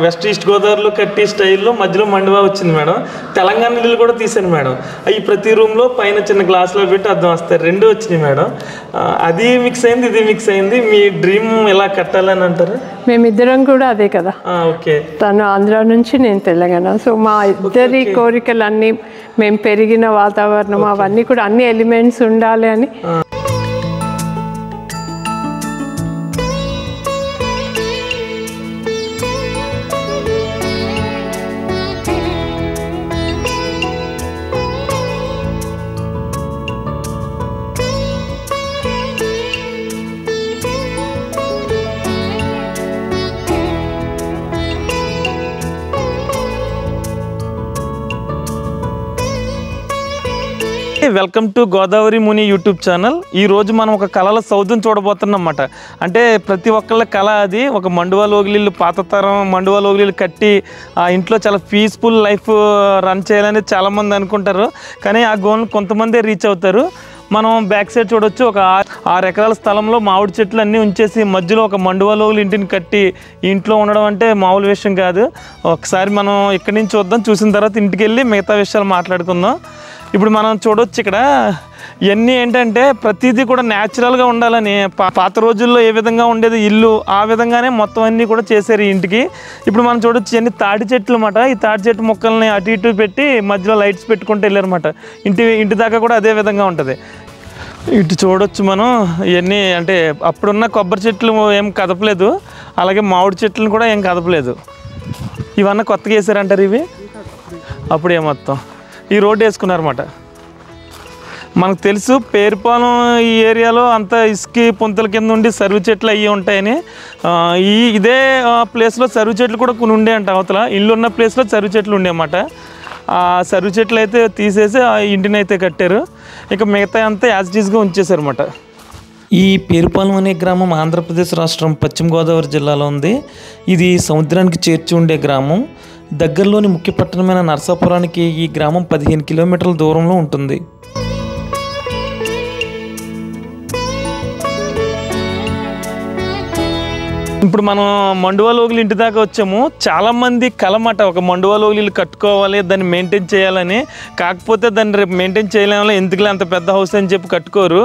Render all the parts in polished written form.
West east గోదావరిలో కట్టి స్టైల్లో మధ్యలో మండువా వచ్చింది మేడం. తెలంగాణ ఇల్లు కూడా తీసాను మేడం. అవి ప్రతి రూమ్లో పైన చిన్న గ్లాసులో పెట్టి అద్దం వస్తాయి. రెండు వచ్చినాయి మేడం. అది మిక్స్ అయింది, ఇది మిక్స్ అయింది. మీ డ్రీమ్ ఎలా కట్టాలని అంటారు? మేమిద్దరం కూడా అదే కదా. ఓకే. తను ఆంధ్ర నుంచి, నేను తెలంగాణ. సో మా ఇద్దరి కోరికలు అన్నీ, మేము పెరిగిన వాతావరణం అవన్నీ కూడా అన్ని ఎలిమెంట్స్ ఉండాలి అని. Welcome to Godavari Muni YouTube channel. ఈరోజు మనం ఒక కళల సౌధం చూడబోతున్నాం అన్నమాట. అంటే ప్రతి ఒక్కళ్ళ కళ అది. ఒక మండువా లోగిలిల్లు, పాత తరం మండువా లోగిలిల్లు కట్టి ఆ ఇంట్లో చాలా పీస్ఫుల్ లైఫ్ రన్ చేయాలని చాలామంది అనుకుంటారు. కానీ ఆ గోల్ కొంతమందే రీచ్ అవుతారు. మనం బ్యాక్ సైడ్ చూడొచ్చు. ఒక 6 ఎకరాల స్థలంలో మామిడి చెట్లు అన్నీ ఉంచేసి మధ్యలో ఒక మండువా లోగిలి ఇంటిని కట్టి ఇంట్లో ఉండడం అంటే మామూలు విషయం కాదు. ఒకసారి మనం ఇక్కడి నుంచి చూద్దాం. చూసిన తర్వాత ఇంటికి వెళ్ళి మిగతా విషయాలు మాట్లాడుకుందాం. ఇప్పుడు మనం చూడొచ్చు ఇక్కడ ఇవన్నీ ఏంటంటే ప్రతిదీ కూడా న్యాచురల్గా ఉండాలని, పాత రోజుల్లో ఏ విధంగా ఉండేది ఇల్లు ఆ విధంగానే మొత్తం అన్నీ కూడా చేశారు ఈ ఇంటికి. ఇప్పుడు మనం చూడొచ్చు ఇవన్నీ తాటి చెట్లు అన్నమాట. ఈ తాటి చెట్టు మొక్కల్ని అటు ఇటు పెట్టి మధ్యలో లైట్స్ పెట్టుకుంటూ వెళ్ళారన్నమాట. ఇంటి దాకా కూడా అదే విధంగా ఉంటుంది. ఇటు చూడొచ్చు మనం ఇవన్నీ. అంటే అప్పుడున్న కొబ్బరి చెట్లు ఏం కదపలేదు, అలాగే మామిడి చెట్లను కూడా ఏం కదపలేదు. ఇవన్నీ కొత్తగా వేసారంటారు ఇవి. అప్పుడే మొత్తం ఈ రోడ్డు వేసుకున్నారన్నమాట. మనకు తెలుసు పేరుపాలెం ఈ ఏరియాలో అంతా ఇసుక పొంతల కింద ఉండి సరువు చెట్లు అయ్యి ఉంటాయని. ఇదే ప్లేస్లో సరువు చెట్లు కూడా కొన్ని ఉండే అంట. అవతల ఇల్లు ఉన్న ప్లేస్లో సరువు చెట్లు ఉండేన్నమాట. ఆ సరువు చెట్లు అయితే తీసేసి ఆ ఇంటిని అయితే కట్టారు. ఇక మిగతా అంతా యాజ్ ఇట్ ఈస్గా ఉంచేశారు అన్నమాట. ఈ పేరుపాలెం అనే గ్రామం ఆంధ్రప్రదేశ్ రాష్ట్రం పశ్చిమ గోదావరి జిల్లాలో ఉంది. ఇది సముద్రానికి చేర్చి ఉండే గ్రామం. దగ్గరలోని ముఖ్య పట్టణమైన నరసాపురానికి ఈ గ్రామం 15 కిలోమీటర్ల దూరంలో ఉంటుంది. ఇప్పుడు మనం మండువా లోగిలి ఇంటి దాకా వచ్చాము. చాలామంది కలమాట ఒక మండువా లోగిలి కట్టుకోవాలి, దాన్ని మెయింటైన్ చేయాలని. కాకపోతే దాన్ని రేపు మెయింటైన్ చేయలేమో, ఎందుకులే అంత పెద్ద హౌస్ అని చెప్పి కట్టుకోరు.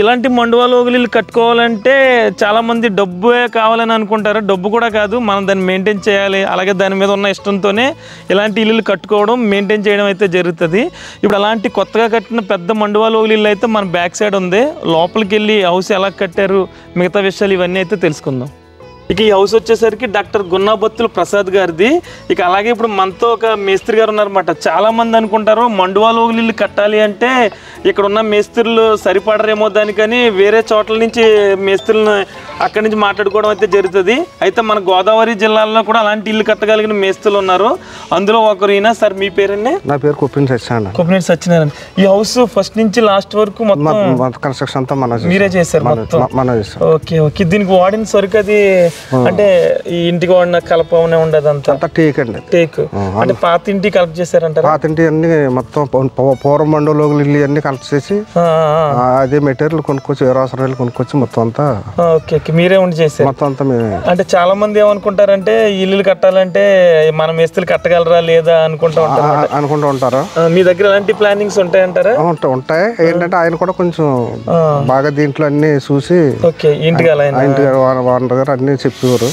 ఇలాంటి మండువా లోగిలి కట్టుకోవాలంటే చాలామంది డబ్బే కావాలని అనుకుంటారు. డబ్బు కూడా కాదు, మనం దాన్ని మెయింటైన్ చేయాలి. అలాగే దాని మీద ఉన్న ఇష్టంతోనే ఇలాంటి ఇల్లులు కట్టుకోవడం, మెయింటైన్ చేయడం అయితే జరుగుతుంది. ఇప్పుడు అలాంటి కొత్తగా కట్టిన పెద్ద మండువా లోగిలి అయితే మన బ్యాక్ సైడ్ ఉంది. లోపలికి వెళ్ళి హౌస్ ఎలా కట్టారు, మిగతా విషయాలు ఇవన్నీ అయితే తెలుసుకుందాం. ఇక ఈ హౌస్ వచ్చేసరికి డాక్టర్ గున్నాబత్తుల ప్రసాద్ గారిది. ఇక అలాగే ఇప్పుడు మనతో ఒక మేస్త్రి గారు ఉన్నారన్నమాట. చాలామంది అనుకుంటారు మండువా లోగిలి కట్టాలి అంటే ఇక్కడ ఉన్న మేస్త్రులు సరిపడరేమో దానికని వేరే చోట్ల నుంచి మేస్త్రులను అక్కడి నుంచి మాట్లాడుకోవడం అయితే జరుగుతుంది. అయితే మన గోదావరి జిల్లాలో కూడా అలాంటి ఇల్లు కట్టగలిగిన మేస్త్రులు ఉన్నారు. అందులో ఒకరు ఈయన. సార్ మీ పేరండి? నా పేరు కొప్పినేని సత్యనారాయణ. కొప్పినేని సత్యనారాయణ. ఈ హౌస్ ఫస్ట్ నుంచి లాస్ట్ వరకు మొత్తం కన్స్ట్రక్షన్ అంతా మీరే చేశారు మొత్తం? Okay okay. దీనికి వాడిన సరుకు అది అంటే ఈ ఇంటికి వాడిన కలప ఉండదు అంతా టేక్ అండి. టేక్ అంటే పాత ఇంటి కలప చేశారంటారు? పాత ఇంటి అన్ని మొత్తం పూర్వం మండువా లోగిలి అన్ని కలెక్ట్ చేసి అదే మెటీరియల్ కొనుక్కొచ్చి, వేరే కొనుక్కొచ్చి మొత్తం అంతా మీరే ఉండి చేశారు మొత్తం అంతా. అంటే చాలా మంది ఏమనుకుంటారంటే ఇల్లు కట్టాలంటే మన మేస్త్రులు కట్టగలరా లేదా అనుకుంటూ ఉంటారు. మీ దగ్గర ఎలాంటి ప్లానింగ్స్ ఉంటాయంటారా? ఉంటాయి. ఏంటంటే ఆయన కూడా కొంచెం బాగా దీంట్లో అన్ని చూసి ఇంటికి ఓనర్ గారు అన్ని చెప్పేవారు.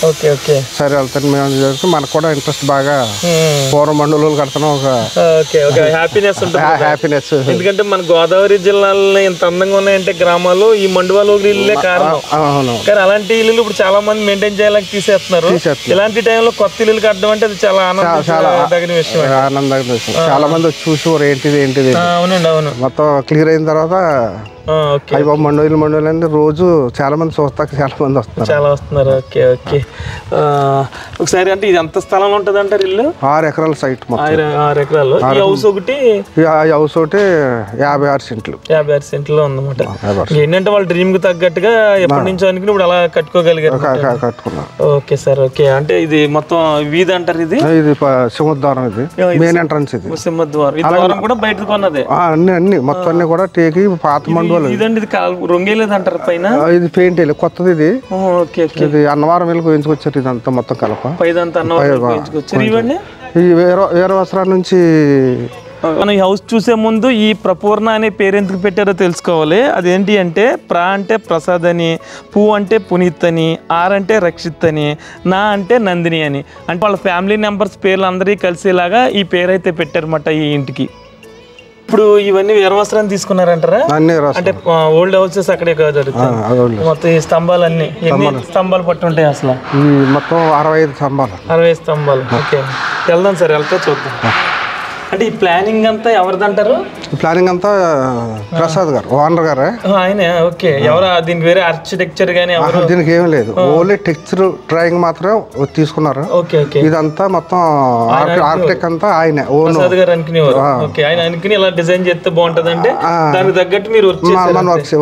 సరే వెళ్తాను మేము. మనకు కూడా ఇంట్రెస్ట్ బాగా. పూర్వం మండువా కడతాను ఒక హ్యాపీనెస్ ఉంటుంది. హ్యాపీనెస్. ఎందుకంటే మన గోదావరి జిల్లాలో ఇంత అందంగా ఉన్నాయంటే గ్రామాలు ఈ మండువా లోగిలి కారణం. కానీ అలాంటి ఇల్లు ఇప్పుడు చాలా మంది మెయింటైన్ చేయాలని తీసేస్తున్నారు. ఇలాంటి టైంలో కొత్త ఇల్లు కట్టడం అంటే అది చాలా ఆనందగిన విషయం. చాలా మంది వచ్చి చూసి ఏంటిది. అవునండి, అవును. మొత్తం క్లియర్ అయిన తర్వాత మండువా అంటే రోజు చాలా మంది చూస్తా, చాలా మంది వస్తున్నారు. Okay okay. ఒకసారి అంటే ఇది ఎంత స్థలంలో ఉంటుంది అంటారు ఇల్లు? 6 ఎకరాల సైట్. 6 ఎకరాలు. ఈ హౌస్ ఒకటి 56 సెంట్లు. 56 సెంట్లో ఉందన్నమాట. ఏంటంటే వాళ్ళ డ్రీమ్ కి తగ్గట్టుగా ఎప్పటి నుంచో అనుకుని ఇప్పుడు అలా కట్టుకోగలిగారు. Okay sir. ఓకే. అంటే ఇది మొత్తం వీధి అంటారు? ఇది సింహద్వారం. ఇది మెయిన్ ఎంట్రన్స్. ఇది సింహద్వారం. ఈ ద్వారం కూడా బయటకు ఉన్నదే. అన్ని మొత్తం అన్ని కూడా టేకి పాత మండు మండువాలు. ఇదండి ఇది రొంగేలేదు అంటారు పైన. ఇది పెయింట్ వేయలేదు, కొత్తది ఇది. Okay okay. ఇది అన్నవరం వెళ్ళి కోయించుకొచ్చారు ఇదంతా మొత్తం కలప. పైదంతా అన్నవరం ఇవ్వండి. ఈ వేరే వస్త్రాల నుంచి. మనం ఈ హౌస్ చూసే ముందు ఈ ప్రపూర్ణ అనే పేరు ఎందుకు పెట్టారో తెలుసుకోవాలి. అదేంటి అంటే ప్రా అంటే ప్రసాద్ అని, పు అంటే పునీత్ అని, ఆర్ అంటే రక్షిత్ అని, నా అంటే నందిని అని. అంటే వాళ్ళ ఫ్యామిలీ మెంబర్స్ పేర్లు అందరికీ కలిసేలాగా ఈ పేరు అయితే పెట్టారన్నమాట ఈ ఇంటికి. ఇప్పుడు ఇవన్నీ వీరవస్త్రాన్ని తీసుకున్నారంటారా? అంటే ఓల్డ్ హౌసెస్ అక్కడే జరుగుతాయి మొత్తం. ఈ స్తంభాలన్నీ ఎన్ని స్తంభాలు పట్టి ఉంటాయి అసలు? మొత్తం 65 స్తంభాలు. 65 స్తంభాలు. ఓకే, వెళ్దాం సార్, వెళ్తే చూద్దాం. అంటే ఈ ప్లానింగ్ అంతా ఎవరిదంటారు? ప్లానింగ్ అంతా ప్రసాద్ గారు, ఓనర్ గారే ఆయన. ఓకే, ఎవరు దీనికి వేరే ఆర్కిటెక్చర్ గానీ దీనికి ఏం లేదు, ఓన్లీ టెక్స్చర్ డ్రాయింగ్ మాత్రమే తీసుకున్నారు. Okay okay. ఇదంతా మొత్తం ఆర్కిటెక్ట్ అంతా ఆయన ప్రసాద్ గారు అనుకునేవారు. ఓకే, ఆయన అనుకుని ఇలా డిజైన్ చేస్తే బాగుంటది అంటే దానికి తగ్గట్టు మీరు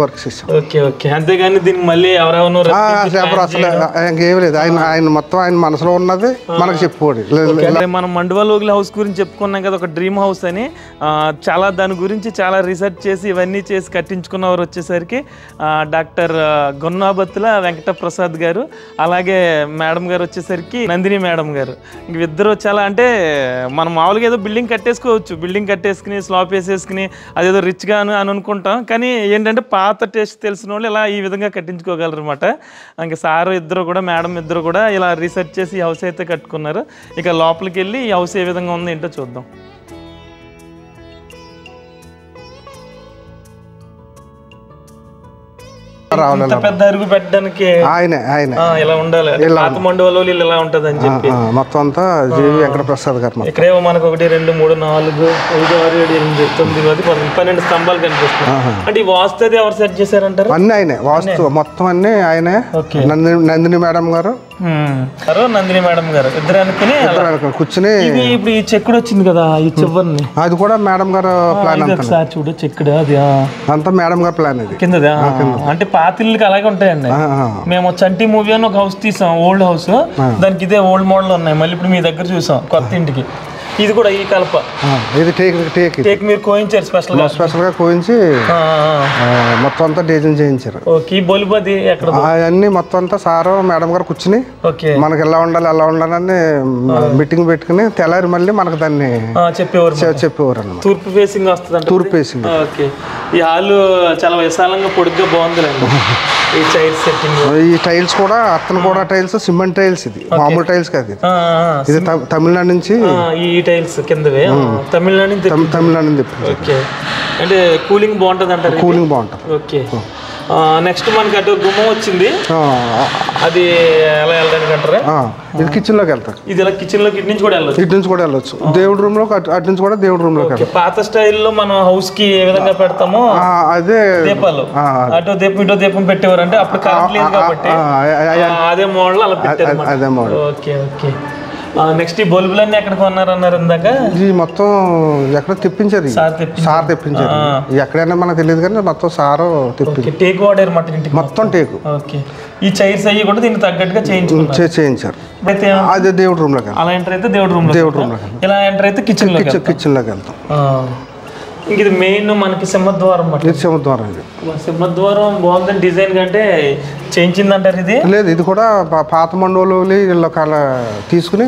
వర్క్ చేసాం. Okay okay. అంతేగాని దీనికి మళ్ళీ ఎవరెవరు అసలు ఇంకేం లేదు, ఆయన మొత్తం ఆయన మనసులో ఉన్నది మనకు చెప్పుకోండి. మనం మండువాల్ ఓగిలి హౌస్ గురించి చెప్పుకున్నాం కదా, ఒక డ్రీమ్ హౌస్ అని. చాలా దాని గురించి చాలా రీసెర్చ్ చేసి ఇవన్నీ చేసి కట్టించుకున్నవారు వచ్చేసరికి డాక్టర్ గొన్నాబత్తుల వెంకట ప్రసాద్ గారు, అలాగే మేడం గారు వచ్చేసరికి నందిని మేడం గారు. ఇద్దరు చాలా అంటే మనం మామూలుగా ఏదో బిల్డింగ్ కట్టేసుకోవచ్చు, బిల్డింగ్ కట్టేసుకుని స్లాబ్ వేసేసుకుని అదేదో రిచ్గా అని అనుకుంటాం. కానీ ఏంటంటే పాత టేస్ట్ తెలిసిన వాళ్ళు ఇలా ఈ విధంగా కట్టించుకోగలరు అనమాట. ఇంకా సారు ఇద్దరు కూడా మేడం ఇద్దరు కూడా ఇలా రీసెర్చ్ చేసి ఈ హౌస్ అయితే కట్టుకున్నారు. ఇక లోపలికి వెళ్ళి ఈ హౌస్ ఏ విధంగా ఉందో ఏంటో చూద్దాం. పెద్ద అరుగు పెట్టడానికి ఇలా ఉండాలి, పాత మండువాలో ఇలా ఉంటది అని చెప్పి మొత్తం అంతా జీవి వెంకట ప్రసాద్ గారు. ఇక్కడేమో మనకు 1 2 3 4 5 6 7 8 9 10 12 స్తంభాలు కనిపిస్తాయి. అంటే ఈ వాస్తు అది ఎవరు సెట్ చేశారంటారు? అన్ని ఆయనే, వాస్తు మొత్తం అన్ని ఆయనే. నందిని మేడం గారు, నందిని మేడం గారు ఇద్దరు అనుకుని కూర్చుని. ఇప్పుడు ఈ చెక్కుడు వచ్చింది కదా ఈ చివరిని, అది కూడా మేడం గారు ప్లాన్. ఒకసారి చూడు చెక్కుడు, అది అంతా మేడం గారు ప్లాన్. ఇది కింద అంటే పాతిళ్ళకి అలాగే ఉంటాయండి. మేము చంటి మూవీ అని ఒక హౌస్ తీసాం, ఓల్డ్ హౌస్, దానికి ఇదే ఓల్డ్ మోడల్ ఉన్నాయి. మళ్ళీ ఇప్పుడు మీ దగ్గర చూసాం కొత్త ఇంటికి. ఇది కూడా ఈ కలప, ఇది టేక్ మీరు కోయించారు స్పెషల్ గా కోయించి మొత్తం అంతా డిజైన్ చేయించారు. ఓకే, బొలిపది ఎక్కడ అవన్నీ మొత్తం అంతా సారు మేడం గారు కూర్చుని మనకి ఎలా ఉండాలి అని మీటింగ్ పెట్టుకుని తెల్లారి మళ్ళీ మనకు దాన్ని చెప్పేవారు అన్నమాట. తూర్పు ఫేసింగ్ వస్తుంది. తూర్పు ఫేసింగ్. ఓకే, ఈ హాల్ చాలా విశాలంగా పొడుగ్గా బాగుందిలేండి. ఈ టైల్స్ సెట్టింగ్, ఈ టైల్స్ కూడా అతను కూడా టైల్స్ సిమెంట్ టైల్స్, ఇది మామూలు టైల్స్ కాదు. ఇది తమిళనాడు నుంచి ఈ టైల్స్ కిందవే తమిళనాడు నుంచి. ఓకే, అంటే కూలింగ్ బాగుంటుంది అంటారు? కూలింగ్ బాగుంటుంది. ఓకే, నెక్స్ట్ మనకి అటు గుమ్మం వచ్చింది, అది ఎలా వెళ్ళడానికి అంటారా? ఇది కిచెన్ లోకి వెళ్తారు. ఇది ఇలా కిచెన్ లోకి ఇటు నుంచి కూడా వెళ్ళొచ్చు, దేవుడి రూమ్ లో, అటు నుంచి కూడా దేవుడి రూమ్ లోకి. పాత స్టైల్లో మనం హౌస్ కి ఏ విధంగా పెడతామో అదే దీపాలు, అటు దీపం ఇటు దీపం పెట్టేవారు. అంటే అప్పుడు కరెంట్ లేదు కాబట్టి అదే మోడల్ అలా పెట్టారు. అదే మోడల్. Okay okay. నెక్స్ట్ ఈ బల్బులన్నీ ఎక్కడ కొన్నారన్నారు ఇందాక? ఇది మొత్తం ఎక్కడ తెప్పించారు, సార్ తెప్పించారు. ఎక్కడైనా మనకు తెలియదు కానీ మొత్తం సారు తెప్పించారు. టేక్ వాడారు మొత్తం టేకు. ఓకే, ఈ చైర్స్ అయ్యి కూడా దీనికి తగ్గట్టుగా చేయించారు. అదే దేవుడి రూమ్ లోకి. అలా ఎంటర్ అయితే దేవుడి రూమ్ లోకి, ఇలా ఎంటర్ అయితే కిచెన్ లోకి వెళ్తాం. ఇంక ఇది మెయిన్ మనకి సింహద్వారం. సింహద్వారం, ఇది సింహద్వారం బాగుందని డిజైన్ కంటే చేయించింది అంటారు. ఇది లేదు, ఇది కూడా పాత మండోలు అలా తీసుకుని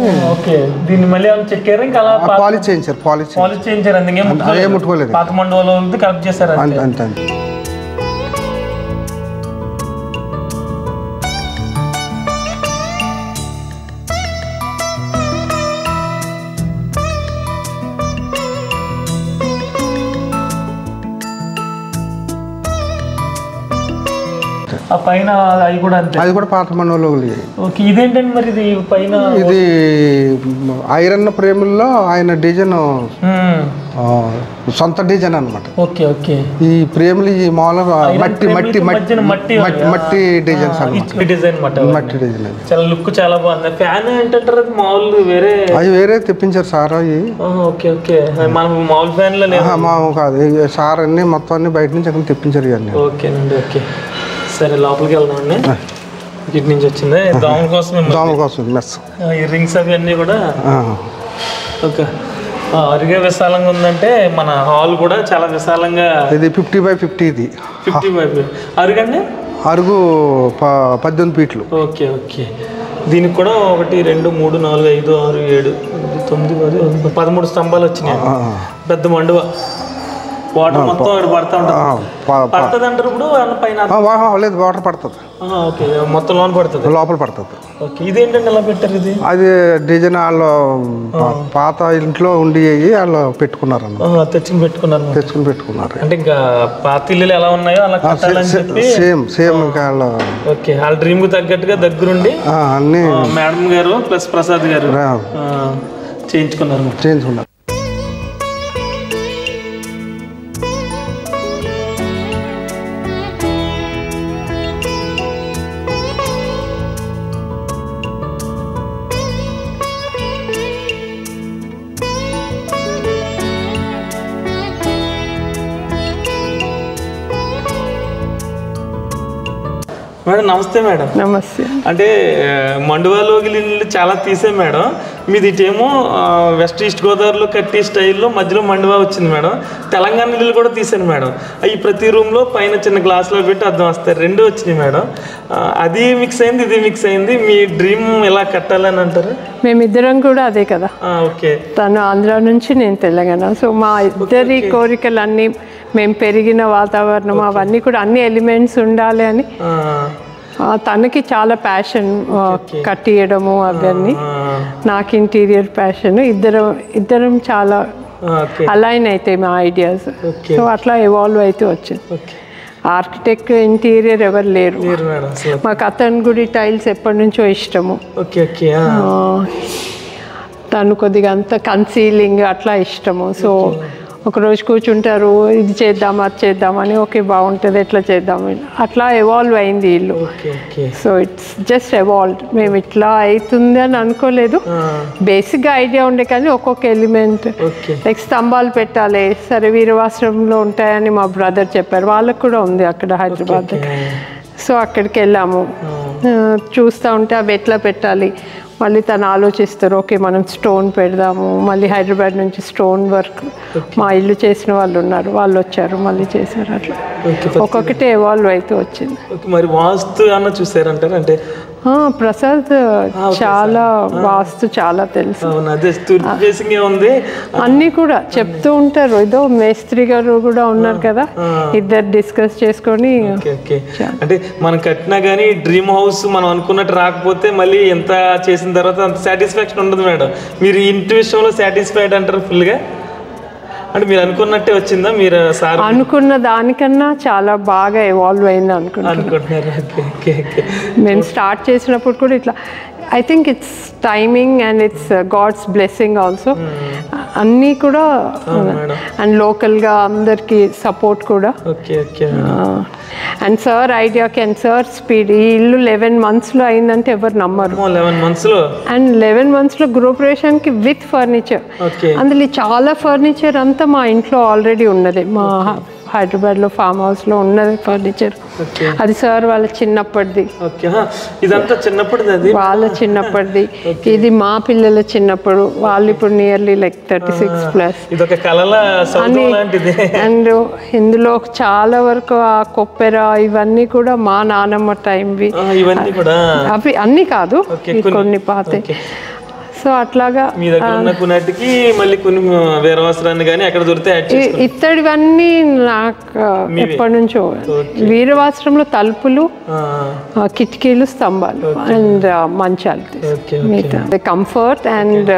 దీన్ని మళ్ళీ చెక్కారు, ఇంకా అలా పాలిష్ చేయించారు. అందుకే ముట్టుకోలేదు, పాత మండోలు కరెక్ట్ చేశారు అంతే. పైన అవి కూడా అంతే, అది కూడా పాత మనోళ్ళు. ఓకే, ఇదేంటండి మరి ఇది పైన? ఇది ఐరన్ ప్రేముల్లో ఆయన డిజైన్, సొంత డిజైన్ అనమాట. Okay okay. ఈ ప్రేములు ఈ మామూలుగా మట్టి డిజైన్స్ అన్నమాట. డిజైన్ మట్టి డిజైన్ చాలా లుక్ చాలా బాగుంది. ఫ్యాన్ ఏంటంటారు అది మామూలు వేరే? అవి వేరే తెప్పించారు సార్. అవి ఓకే ఓకే, మనం మామూలు ఫ్యాన్ లో మామూలు కాదు సార్, అన్ని మొత్తం అన్ని బయట నుంచి అక్కడ తెప్పించారు ఇవన్నీ. ఓకేనండి. ఓకే, సరే లోపలికి వెళ్దామండి. ఇటు నుంచి వచ్చింది దోమల కోసం మెస్, ఈ రింగ్స్ అవి అన్నీ కూడా. ఓకే, అరుగే విశాలంగా ఉందంటే మన హాల్ కూడా చాలా విశాలంగా. ఇది 50x50. ఇది 50x50 అరుగండి. అరుగు 18 ఫీట్లు. Okay okay. దీనికి కూడా 1 2 3 4 5 6 7 8 9 13 స్తంభాలు వచ్చినాయి. పెద్ద మండువ. వాటర్ మొత్తం పడుతూ ఉంటుంది. పడుతుంది అంటారు ఇప్పుడు పైన? లేదు, వాటర్ పడుతుంది. ఓకే, మొత్తం లోన్ పడుతుంది, లోపల పడుతుంది. ఓకే. ఇదేంటండి ఎలా పెట్టారు? ఇది అది డిజైన్ వాళ్ళు పాత ఇంట్లో ఉండి వాళ్ళు పెట్టుకున్నారు అన్న. తెచ్చుకుని పెట్టుకున్నారు. అంటే ఇంకా పాత ఇల్లులు ఎలా ఉన్నాయో అలా కట్టాలని చెప్పి సేమ్ ఇంకా వాళ్ళు. ఓకే, వాళ్ళ డ్రీమ్ కు తగ్గట్టుగా దగ్గరుండి అన్ని మేడం గారు ప్లస్ ప్రసాద్ గారు చేయించుకున్నారు. మేడం నమస్తే. మేడం నమస్తే. అంటే మండువాలోగిలి ఇల్లు చాలా తీసాం మేడం. మీది ఇటేమో వెస్ట్ ఈస్ట్ గోదావరిలో కట్టి స్టైల్లో మధ్యలో మండువా వచ్చింది మేడం. తెలంగాణ ఇల్లు కూడా తీసాను మేడం. అవి ప్రతి రూమ్లో పైన చిన్న గ్లాసులో పెట్టి అద్దం వస్తాయి. 2 వచ్చినాయి మేడం. అది మిక్స్ అయింది, ఇది మిక్స్ అయింది. మీ డ్రీమ్ ఎలా కట్టాలని అంటారు? మేమిద్దరం కూడా అదే కదా. ఓకే. తను ఆంధ్ర నుంచి, నేను తెలంగాణ. సో మా ఇద్దరి కోరికలన్నీ, మేము పెరిగిన వాతావరణం అవన్నీ కూడా అన్ని ఎలిమెంట్స్ ఉండాలి అని. తనకి చాలా ప్యాషన్ కట్టియడము అవన్నీ, నాకు ఇంటీరియర్ ప్యాషన్. ఇద్దరం చాలా అలైన్ అవుతాయి మా ఐడియాస్. సో అట్లా ఎవాల్వ్ అయితే వచ్చింది. ఆర్కిటెక్ట్ ఇంటీరియర్ ఎవరు లేరు మాకు. అతని గుడి టైల్స్ ఎప్పటి నుంచో ఇష్టము. తను కొద్దిగా అంత కన్సీలింగ్ అట్లా ఇష్టము. సో ఒకరోజు కూర్చుంటారు, ఇది చేద్దాం అది చేద్దామని. ఓకే బాగుంటుంది, ఎట్లా చేద్దాం, అట్లా ఎవాల్వ్ అయింది ఇల్లు. So it's just evolved. మేము ఇట్లా అవుతుంది అని అనుకోలేదు. బేసిక్గా ఐడియా ఉండే కానీ ఒక్కొక్క ఎలిమెంట్ లైక్ స్తంభాలు పెట్టాలి, సరే వీరవాశ్రమంలో ఉంటాయని మా బ్రదర్ చెప్పారు. వాళ్ళకు కూడా ఉంది అక్కడ హైదరాబాద్. సో అక్కడికి వెళ్ళాము, చూస్తూ ఉంటే అవి ఎట్లా పెట్టాలి. మళ్ళీ తను ఆలోచిస్తారు, ఓకే మనం స్టోన్ పెడదాము. మళ్ళీ హైదరాబాద్ నుంచి స్టోన్ వర్క్ మా ఇల్లు చేసిన వాళ్ళు ఉన్నారు, వాళ్ళు వచ్చారు మళ్ళీ చేశారు. అట్లా ఒక్కొక్కటి ఎవాల్వ్ అయితే వచ్చింది. మరి వాస్తు అన్న చూసారంటారు? అంటే ప్రసాద్ చాలా వాస్తు చాలా తెలుసు. అన్నీ కూడా చెప్తూ ఉంటారు. ఏదో మేస్త్రి గారు కూడా ఉన్నారు కదా, ఇద్దరు డిస్కస్ చేసుకొని. అంటే మనం కట్టినా కానీ డ్రీమ్ హౌస్ మనం అనుకున్నట్టు రాకపోతే మళ్ళీ ఎంత చేసిన తర్వాత అంత సాటిస్ఫాక్షన్ ఉండదు మేడం. మీరు ఇంటి విషయంలో సాటిస్ఫైడ్ అంటారు ఫుల్గా? అంటే మీరు అనుకున్నట్టే వచ్చిందా? మీరు సార్ అనుకున్న దానికన్నా చాలా బాగా ఎవాల్వ్ అయింది అనుకుంటున్నారు? మేము స్టార్ట్ చేసినప్పుడు కూడా ఇట్లా I think it's timing and it's god's blessing also. అన్నీ కూడా అండ్ లోకల్గా అందరికి సపోర్ట్ కూడా. అండ్ సార్ ఐడియాకి అండ్ సార్ స్పీడ్. ఈ ఇల్లు 11 monthsలో అయిందంటే ఎవరు నమ్మరు. 11 monthsలో అండ్ 11 monthsలో గృహప్రవేశానికి విత్ ఫర్నిచర్. అందులో చాలా ఫర్నిచర్ అంతా మా ఇంట్లో ఆల్రెడీ ఉన్నది. మా హైదరాబాద్లో ఫామ్ హౌస్లో ఉన్నది ఫర్నిచర్. అది సార్ వాళ్ళ చిన్నప్పటిది. ఇదంతా చిన్నప్పటిది, వాళ్ళ చిన్నప్పటిది. ఇది మా పిల్లల చిన్నప్పుడు. వాళ్ళు ఇప్పుడు నియర్లీ లైక్ 36+. అండ్ ఇందులో చాలా వరకు ఆ కొప్పెర ఇవన్నీ కూడా మా నానమ్మ టైంవి. అవి అన్నీ కాదు, కొన్ని పాత. సో అట్లాగా మళ్ళీ కొన్ని వీరవాసరాన్ని కానీ ఎక్కడ దొరికితే ఇత్తడివన్నీ నాకు ఎప్పటి నుంచో. వీరవాసరంలో తలుపులు, కిటికీలు, స్తంభాలు అండ్ మంచాలు. Comfort and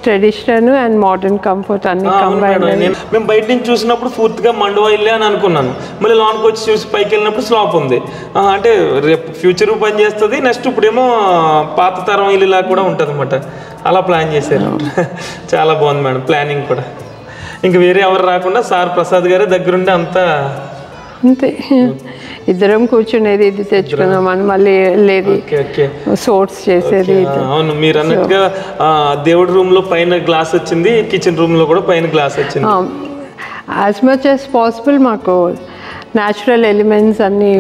traditional and modern comfort అన్ని కంబైన్. మేము బయట నుంచి చూసినప్పుడు పూర్తిగా మండువా ఇల్లే అని అనుకున్నాను. మళ్ళీ లోన్కి వచ్చి చూసి పైకి వెళ్ళినప్పుడు స్లాప్ ఉంది. అంటే రేపు ఫ్యూచర్ పని చేస్తుంది. నెక్స్ట్ ఇప్పుడేమో పాత తరం ఇల్లులా కూడా ఉంటుంది అనమాట. అలా ప్లాన్ చేశారు. చాలా బాగుంది మేడం ప్లానింగ్ కూడా. ఇంకా వేరే ఎవరు రాకుండా సార్ ప్రసాద్ గారే దగ్గరుండి అంతా అంతే. ఇద్దరం కూర్చునేది, ఇది తెచ్చుకుందామని మళ్ళీ వెళ్ళేది, సోర్ట్స్ చేసేది. అవును, మీరు అన్నట్టుగా దేవుడి రూమ్ లో పైన గ్లాస్ వచ్చింది, కిచెన్ రూమ్ లో కూడా పైన గ్లాస్ వచ్చింది. యాజ్ మచ్ యాజ్ పాసిబుల్ మాకు న్యాచురల్ ఎలిమెంట్స్ అన్ని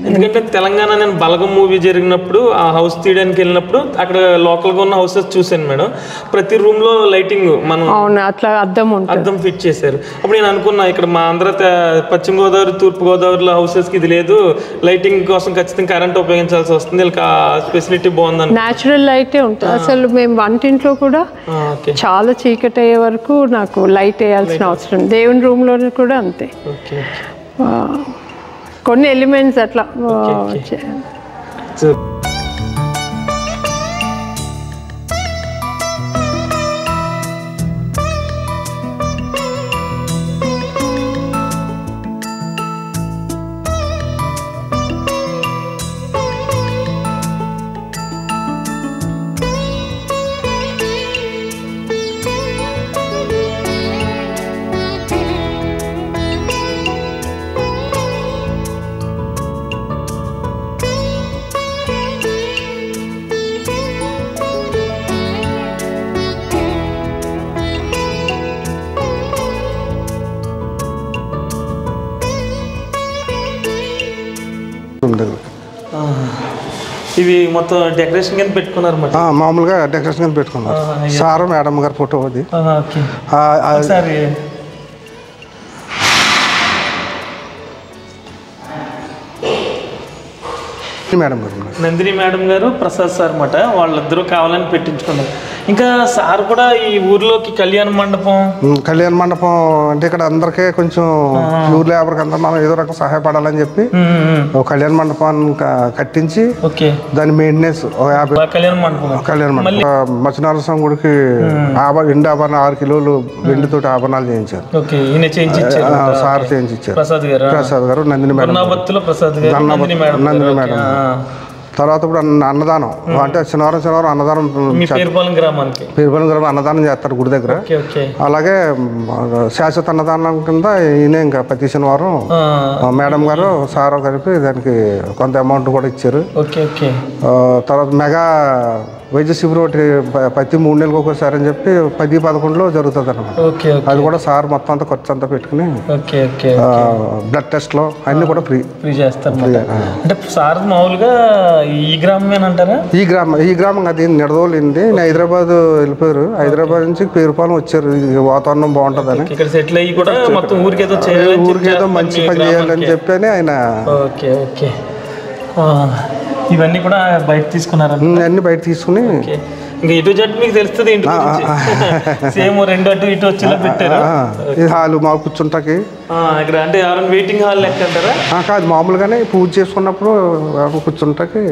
ఎందుకంటే తెలంగాణ నేను బలగం మూవీ జరిగినప్పుడు ఆ హౌస్ తీయడానికి వెళ్ళినప్పుడు అక్కడ లోకల్గా ఉన్న హౌసెస్ చూసాను మేడం. ప్రతి రూమ్ లో లైటింగ్ మనం అట్లా అద్దం ఫిట్ చేశారు. అప్పుడు నేను అనుకున్నా ఇక్కడ మా ఆంధ్ర పశ్చిమ గోదావరి తూర్పు గోదావరిలో హౌసెస్ కి ఇది లేదు, లైటింగ్ కోసం ఖచ్చితంగా కరెంట్ ఉపయోగించాల్సి వస్తుంది, వీళ్ళకి ఫెసిలిటీ బాగుందని. న్యాచురల్ లైటే ఉంటుంది. అసలు మేము వంటింట్లో కూడా చాలా చీకటి అయ్యే వరకు నాకు లైట్ వేయాల్సిన అవసరం. దేవుని రూమ్ లో కూడా అంతే. కొన్ని ఎలిమెంట్స్ అట్లా ఇవి మొత్తం డెకరేషన్ కింద పెట్టుకున్నారు. మామూలుగా డెకరేషన్ కింద పెట్టుకున్నారు. సార్ మేడం గారి ఫోటో అది. నందిని మేడం గారు, ప్రసాద్ సార్ అన్నమాట. వాళ్ళిద్దరూ కావాలని పెట్టించుకున్నారు. ఇంకా సార్ కూడా ఈ ఊర్లోకి కళ్యాణ మండపం అంటే ఇక్కడ అందరికీ కొంచెం ఊరు లేబర్కి అందరూ మనం ఏదో రకం సహాయపడాలని చెప్పి ఒక కళ్యాణ మండపాన్ని కట్టించి దాని మెయింటెనెన్స్ కళ్యాణ మండపం మత్స్యనారాయణ స్వామి గుడికి ఎండు ఆభరణ 6 కిలోలు వెండితోటి ఆభరణాలు చేయించారు. సార్ చేయించారు. ప్రసాద్ గారు, నందిని మేడం, నందిని మేడం. తర్వాత ఇప్పుడు అన్నదానం అంటే శనివారం అన్నదానం పేరుపాలెం గ్రామానికి అన్నదానం చేస్తారు గుడి దగ్గర. అలాగే శాశ్వత అన్నదానం కింద ఈయన ఇంకా ప్రతి శనివారం మేడం గారు సార్ కలిపి దానికి కొంత అమౌంట్ కూడా ఇచ్చారు. తర్వాత మెగా వైద్య శిబిరం ఒకటి ప్రతి 3 నెలలకు ఒకసారి అని చెప్పి 10-11లో జరుగుతుంది అన్నమాట. అది కూడా సార్ మొత్తం అంతా ఖర్చు అంతా పెట్టుకుని బ్లడ్ టెస్ట్లో అన్ని కూడా ఫ్రీ చేస్తారు. అంటే సార్ మామూలుగా ఈ గ్రామమేనంటారా? ఈ గ్రామం అది నిడదోలింది. హైదరాబాద్ వెళ్ళిపోయారు. హైదరాబాద్ నుంచి పేరుపాలెం వచ్చారు. వాతావరణం బాగుంటుందని ఇక్కడ సెటిల్ అయ్యి కూడా మొత్తం ఊరికేదో మంచి పని చేయాలని చెప్పి ఆయన ఇవన్నీ కూడా బయట తీసుకున్నారు. అన్ని బయట తీసుకుని ఇంకా ఇటు జట్టు మీకు తెలుస్తుంది. సేమ్ 2 అటు ఇటు వచ్చేలా పెట్టారు. హాల్ మా కూర్చుంటాకి ఇక్కడ అంటే ఎవరైనా వెయిటింగ్ హాల్ లెక్క అంటారా? కాదు, మామూలుగానే పూజ చేసుకున్నప్పుడు కూర్చుంటాకి.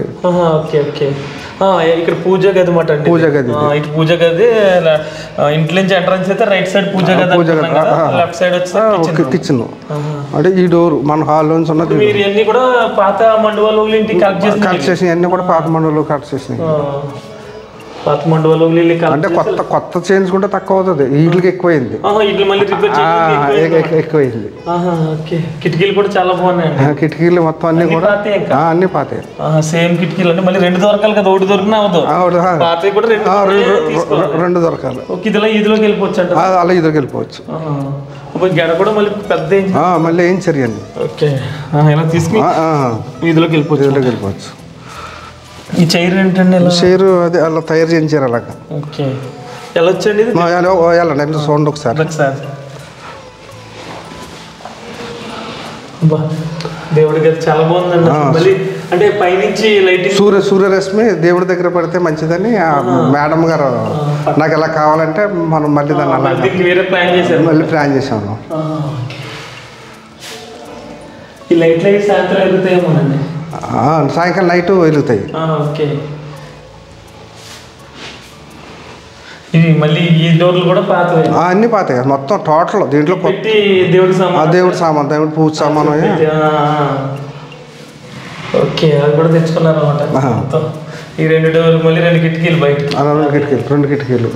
ఇక్కడ పూజ గది మాట. పూజ గది ఇటు పూజ గది, ఇంట్లో నుంచి ఎంట్రన్స్ అయితే రైట్ సైడ్ పూజ గది, లెఫ్ట్ సైడ్ వచ్చి కిచెన్. అంటే ఈ డోర్ మన హాల్ నుంచి ఉన్నది. మీరు అన్ని కూడా పాత మండవాళ్ళు ఇంటికి కలెక్ట్ చేసి అన్ని కూడా పాత మండవాళ్ళు కలెక్ట్ చేసినాయి. పాత మండవాళ్ళు అంటే కొత్త చేయించుకుంటే తక్కువ అవుతుంది. వీటికి ఎక్కువైంది. ఎక్కువైంది. కిటికీలు కూడా చాలా బాగున్నాయి. కిటికీలు మొత్తం అన్ని కూడా అన్ని పాతాయి. సేమ్ కిటికీలు అంటే మళ్ళీ 2 దొరకాలి కదా, ఒకటి దొరికినా అవదు. పాతవి కూడా 2 దొరకాలి. ఇదిలోకి వెళ్ళిపోవచ్చు అంటే అలా ఇదిలోకి వెళ్ళిపోవచ్చు. గడ కూడా మళ్ళీ పెద్ద మళ్ళీ ఏం చర్యండి. ఇలా తీసుకుని ఇదిలోకి వెళ్ళిపోవచ్చు. ఈ చైర్ ఏంటండి? చైర్ అది అలా తయారు చేయించారు. అలాగా ఎలా వచ్చండి? వెళ్ళండి సౌండ్ ఒకసారి. దేవుడి గది చాలా బాగుందండి. మళ్ళీ అంటే పైనుంచి లైటింగ్ సూర్యరశ్మి దేవుడి దగ్గర పడితే మంచిదని మేడం గారు నాకు ఎలా కావాలంటే మనం మళ్ళీ దాన్ని వేరే ప్లాన్ చేసాము. ఈ లైట్ సాయంత్రం వెళ్తాయేమోనండి. సాయంకాలం నైట్ వెలుగుతాయి. ఇవి మళ్ళీ ఈ డోర్లు కూడా పాతవి. అన్ని పాతాయి మొత్తం టోటల్. దీంట్లో దేవుడి సామాన్ దేవుడి పూజ సామాను. అది కూడా తెచ్చుకున్నారు అనమాట. ఈ 2 డోర్లు మళ్ళీ 2 కిటికీలు బయట. 2 కిటికీలు.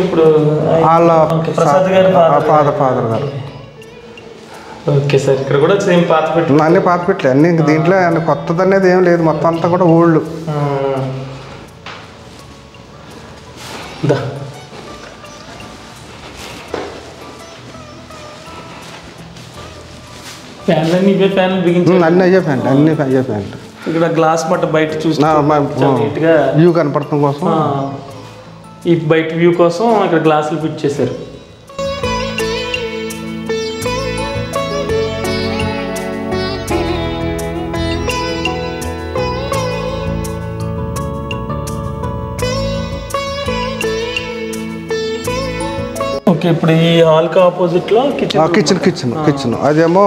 ఇప్పుడు వాళ్ళ ప్రసాద్ గారు ఫాదర్ గారు. Okay sir. ఇక్కడ కూడా సేమ్ పాత పెట్టు. అన్ని పాత పెట్టలే. అన్ని దీంట్లో కొత్తది అనేది ఏం లేదు. మొత్తం అంతా కూడా ఓల్డ్. ఫ్యాన్లు అన్ని ఇవే ఫ్యాన్లు బిగించారు. అన్నీ అయ్యే ప్యాంట్, అన్నీ అయ్యే ప్యాంట్. ఇక్కడ గ్లాస్ మట్ట బయట చూసి నీట్గా వ్యూ కనపడటం కోసం ఈ బయట వ్యూ కోసం ఇక్కడ గ్లాసులు ఫిట్ చేశారు. ఓకే, ఇప్పుడు ఈ హాల్కి ఆపోజిట్లో కిచెన్ అదేమో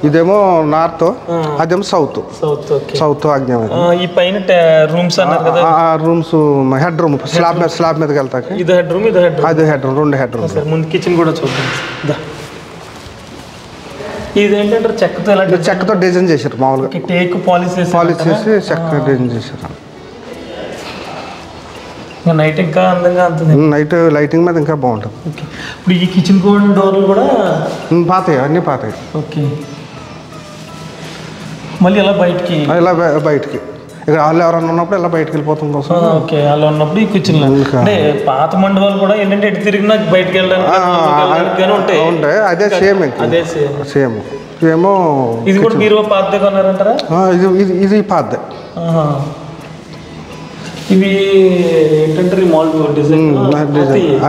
ఇదేమో నార్త్, అదేమో సౌత్. ఆగ్నేయం. ఈ పైన రూమ్స్ అన్నారు కదా, రూమ్స్ హెడ్ రూమ్ స్లాబ్ మీదకి వెళ్తాకి. ఇది హెడ్ రూమ్, అది హెడ్ రూమ్, 2 హెడ్ రూమ్. ముందు కిచెన్ కూడా చూద్దాం. ఇది ఏంటంటే చెక్కతో డిజైన్ చేశారు. మామూలుగా టేక్ పాలిష్ చేసి చెక్క డిజైన్ చేశారు. నైట్ ఇంకా అందంగా ఉంటుంది. నైట్ లైటింగ్ మీద ఇంకా బాగుంటుంది. ఓకే, ఇప్పుడు ఈ కిచెన్ డోర్లు కూడా పాతాయి, అన్నీ పాతాయి. ఓకే, మళ్ళీ ఇలా బయటికి ఇక్కడ వాళ్ళు ఎవరన్నా ఉన్నప్పుడు ఇలా బయటకు వెళ్ళిపోతాం కోసం. ఓకే, అలా ఉన్నప్పుడు ఈ కిచెన్ అంటే పాత మండపాలు కూడా ఏంటంటే ఎటు తిరిగినా బయటకు వెళ్ళడానికి ఉంటాయి. అదే సేమ్ ఏమో. ఇది కూడా మీరు పాతదే కొన్నారంటారా? ఇది పాతదే. ఇవి ఏంటంటే డిజైన్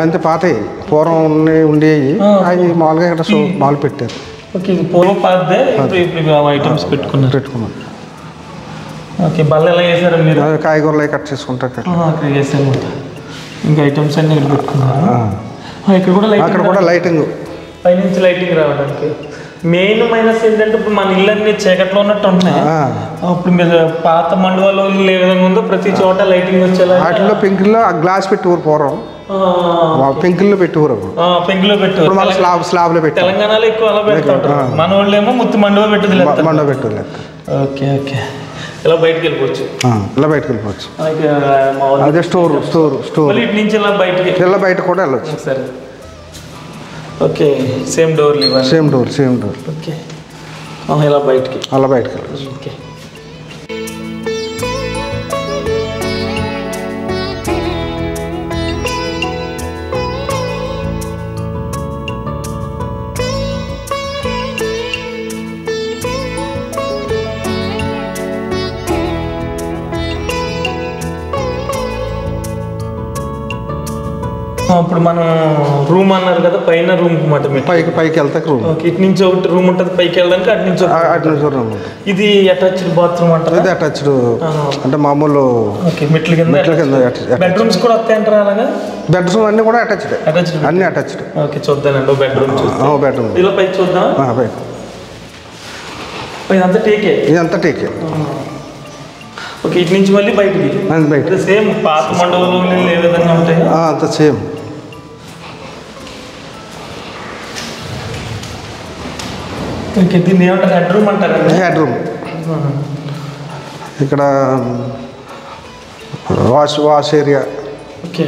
అంతే పాతవి, పూర్వం ఉండేవి. అవి మామూలుగా ఇక్కడ మామూలు పెట్టారు. ఓకే, ఇది పూర్వం పాతదే. ఇప్పుడు ఐటమ్స్ పెట్టుకున్నారు. ఓకే, బల్ల ఎలా చేశారు మీరు? కాయగూరలు కట్ చేసుకుంటారు. అక్కడ చేశారు. ఇంకా ఐటమ్స్ అన్ని ఇక్కడ పెట్టుకున్నారు. ఇక్కడ కూడా లైటింగ్, పైనుంచి లైటింగ్ రావడానికి. మెయిన్ మైనస్ ఏంటంటే ఇప్పుడు మన ఇళ్ళన్నీ చీకట్లో ఉన్నట్టు ఉంటున్నాయి. ఇప్పుడు మీరు పాత మండవాలో ఏ విధంగా ఉందో ప్రతి చోట లైటింగ్ వచ్చేలా వాటిలో పెంకుల్లో గ్లాస్ పెట్టి పూర్వం పెంకుల్లో పెట్టేవారు. పెంకులో పెట్టారు, స్లాబ్ లో పెట్టి. తెలంగాణలో ఎక్కువ అలా పెట్టుకుంటారు. మన వాళ్ళు ఏమో మండవ పెట్టలేదు. ఓకే ఓకే, ఇలా బయటకు వెళ్ళిపోవచ్చు. అదే స్టోర్ ఇటు నుంచి ఇలా బయట కూడా వెళ్ళొచ్చు. సరే, ఓకే, సేమ్ డోర్. ఓకే, ఇలా బయటికి వెళ్ళచ్చు. ఓకే, ఇప్పుడు మనం రూమ్ అన్నారు కదా, పైన రూమ్ పైకి వెళ్తా రూమ్. ఇటు నుంచి ఒకటి రూమ్ ఉంటుంది, పైకి వెళ్ళడానికి అటు నుంచి రూమ్. ఇది అటాచ్డ్ బాత్రూమ్ అంటారు. ఇది అటాచ్డ్ అంటే మామూలు మెట్ల కింద. బెడ్రూమ్స్ కూడా వస్తాయంటారా? అలాగా బెడ్రూమ్ అన్ని కూడా అన్ని అటాచ్డ్. Okay, చూద్దానండి bedroom. ఇలా పైకి చూద్దాం. ఇదంతా టేకే. ఓకే, ఇటు నుంచి మళ్ళీ బయటికి సేమ్ పాత మండపంలో ఏ విధంగా ఉంటాయి అంత సేమ్. దీన్ని ఏమంటారు? హెడ్ రూమ్ అంటారు. Head room. ఇక్కడ వాష్ ఏరియా. ఓకే,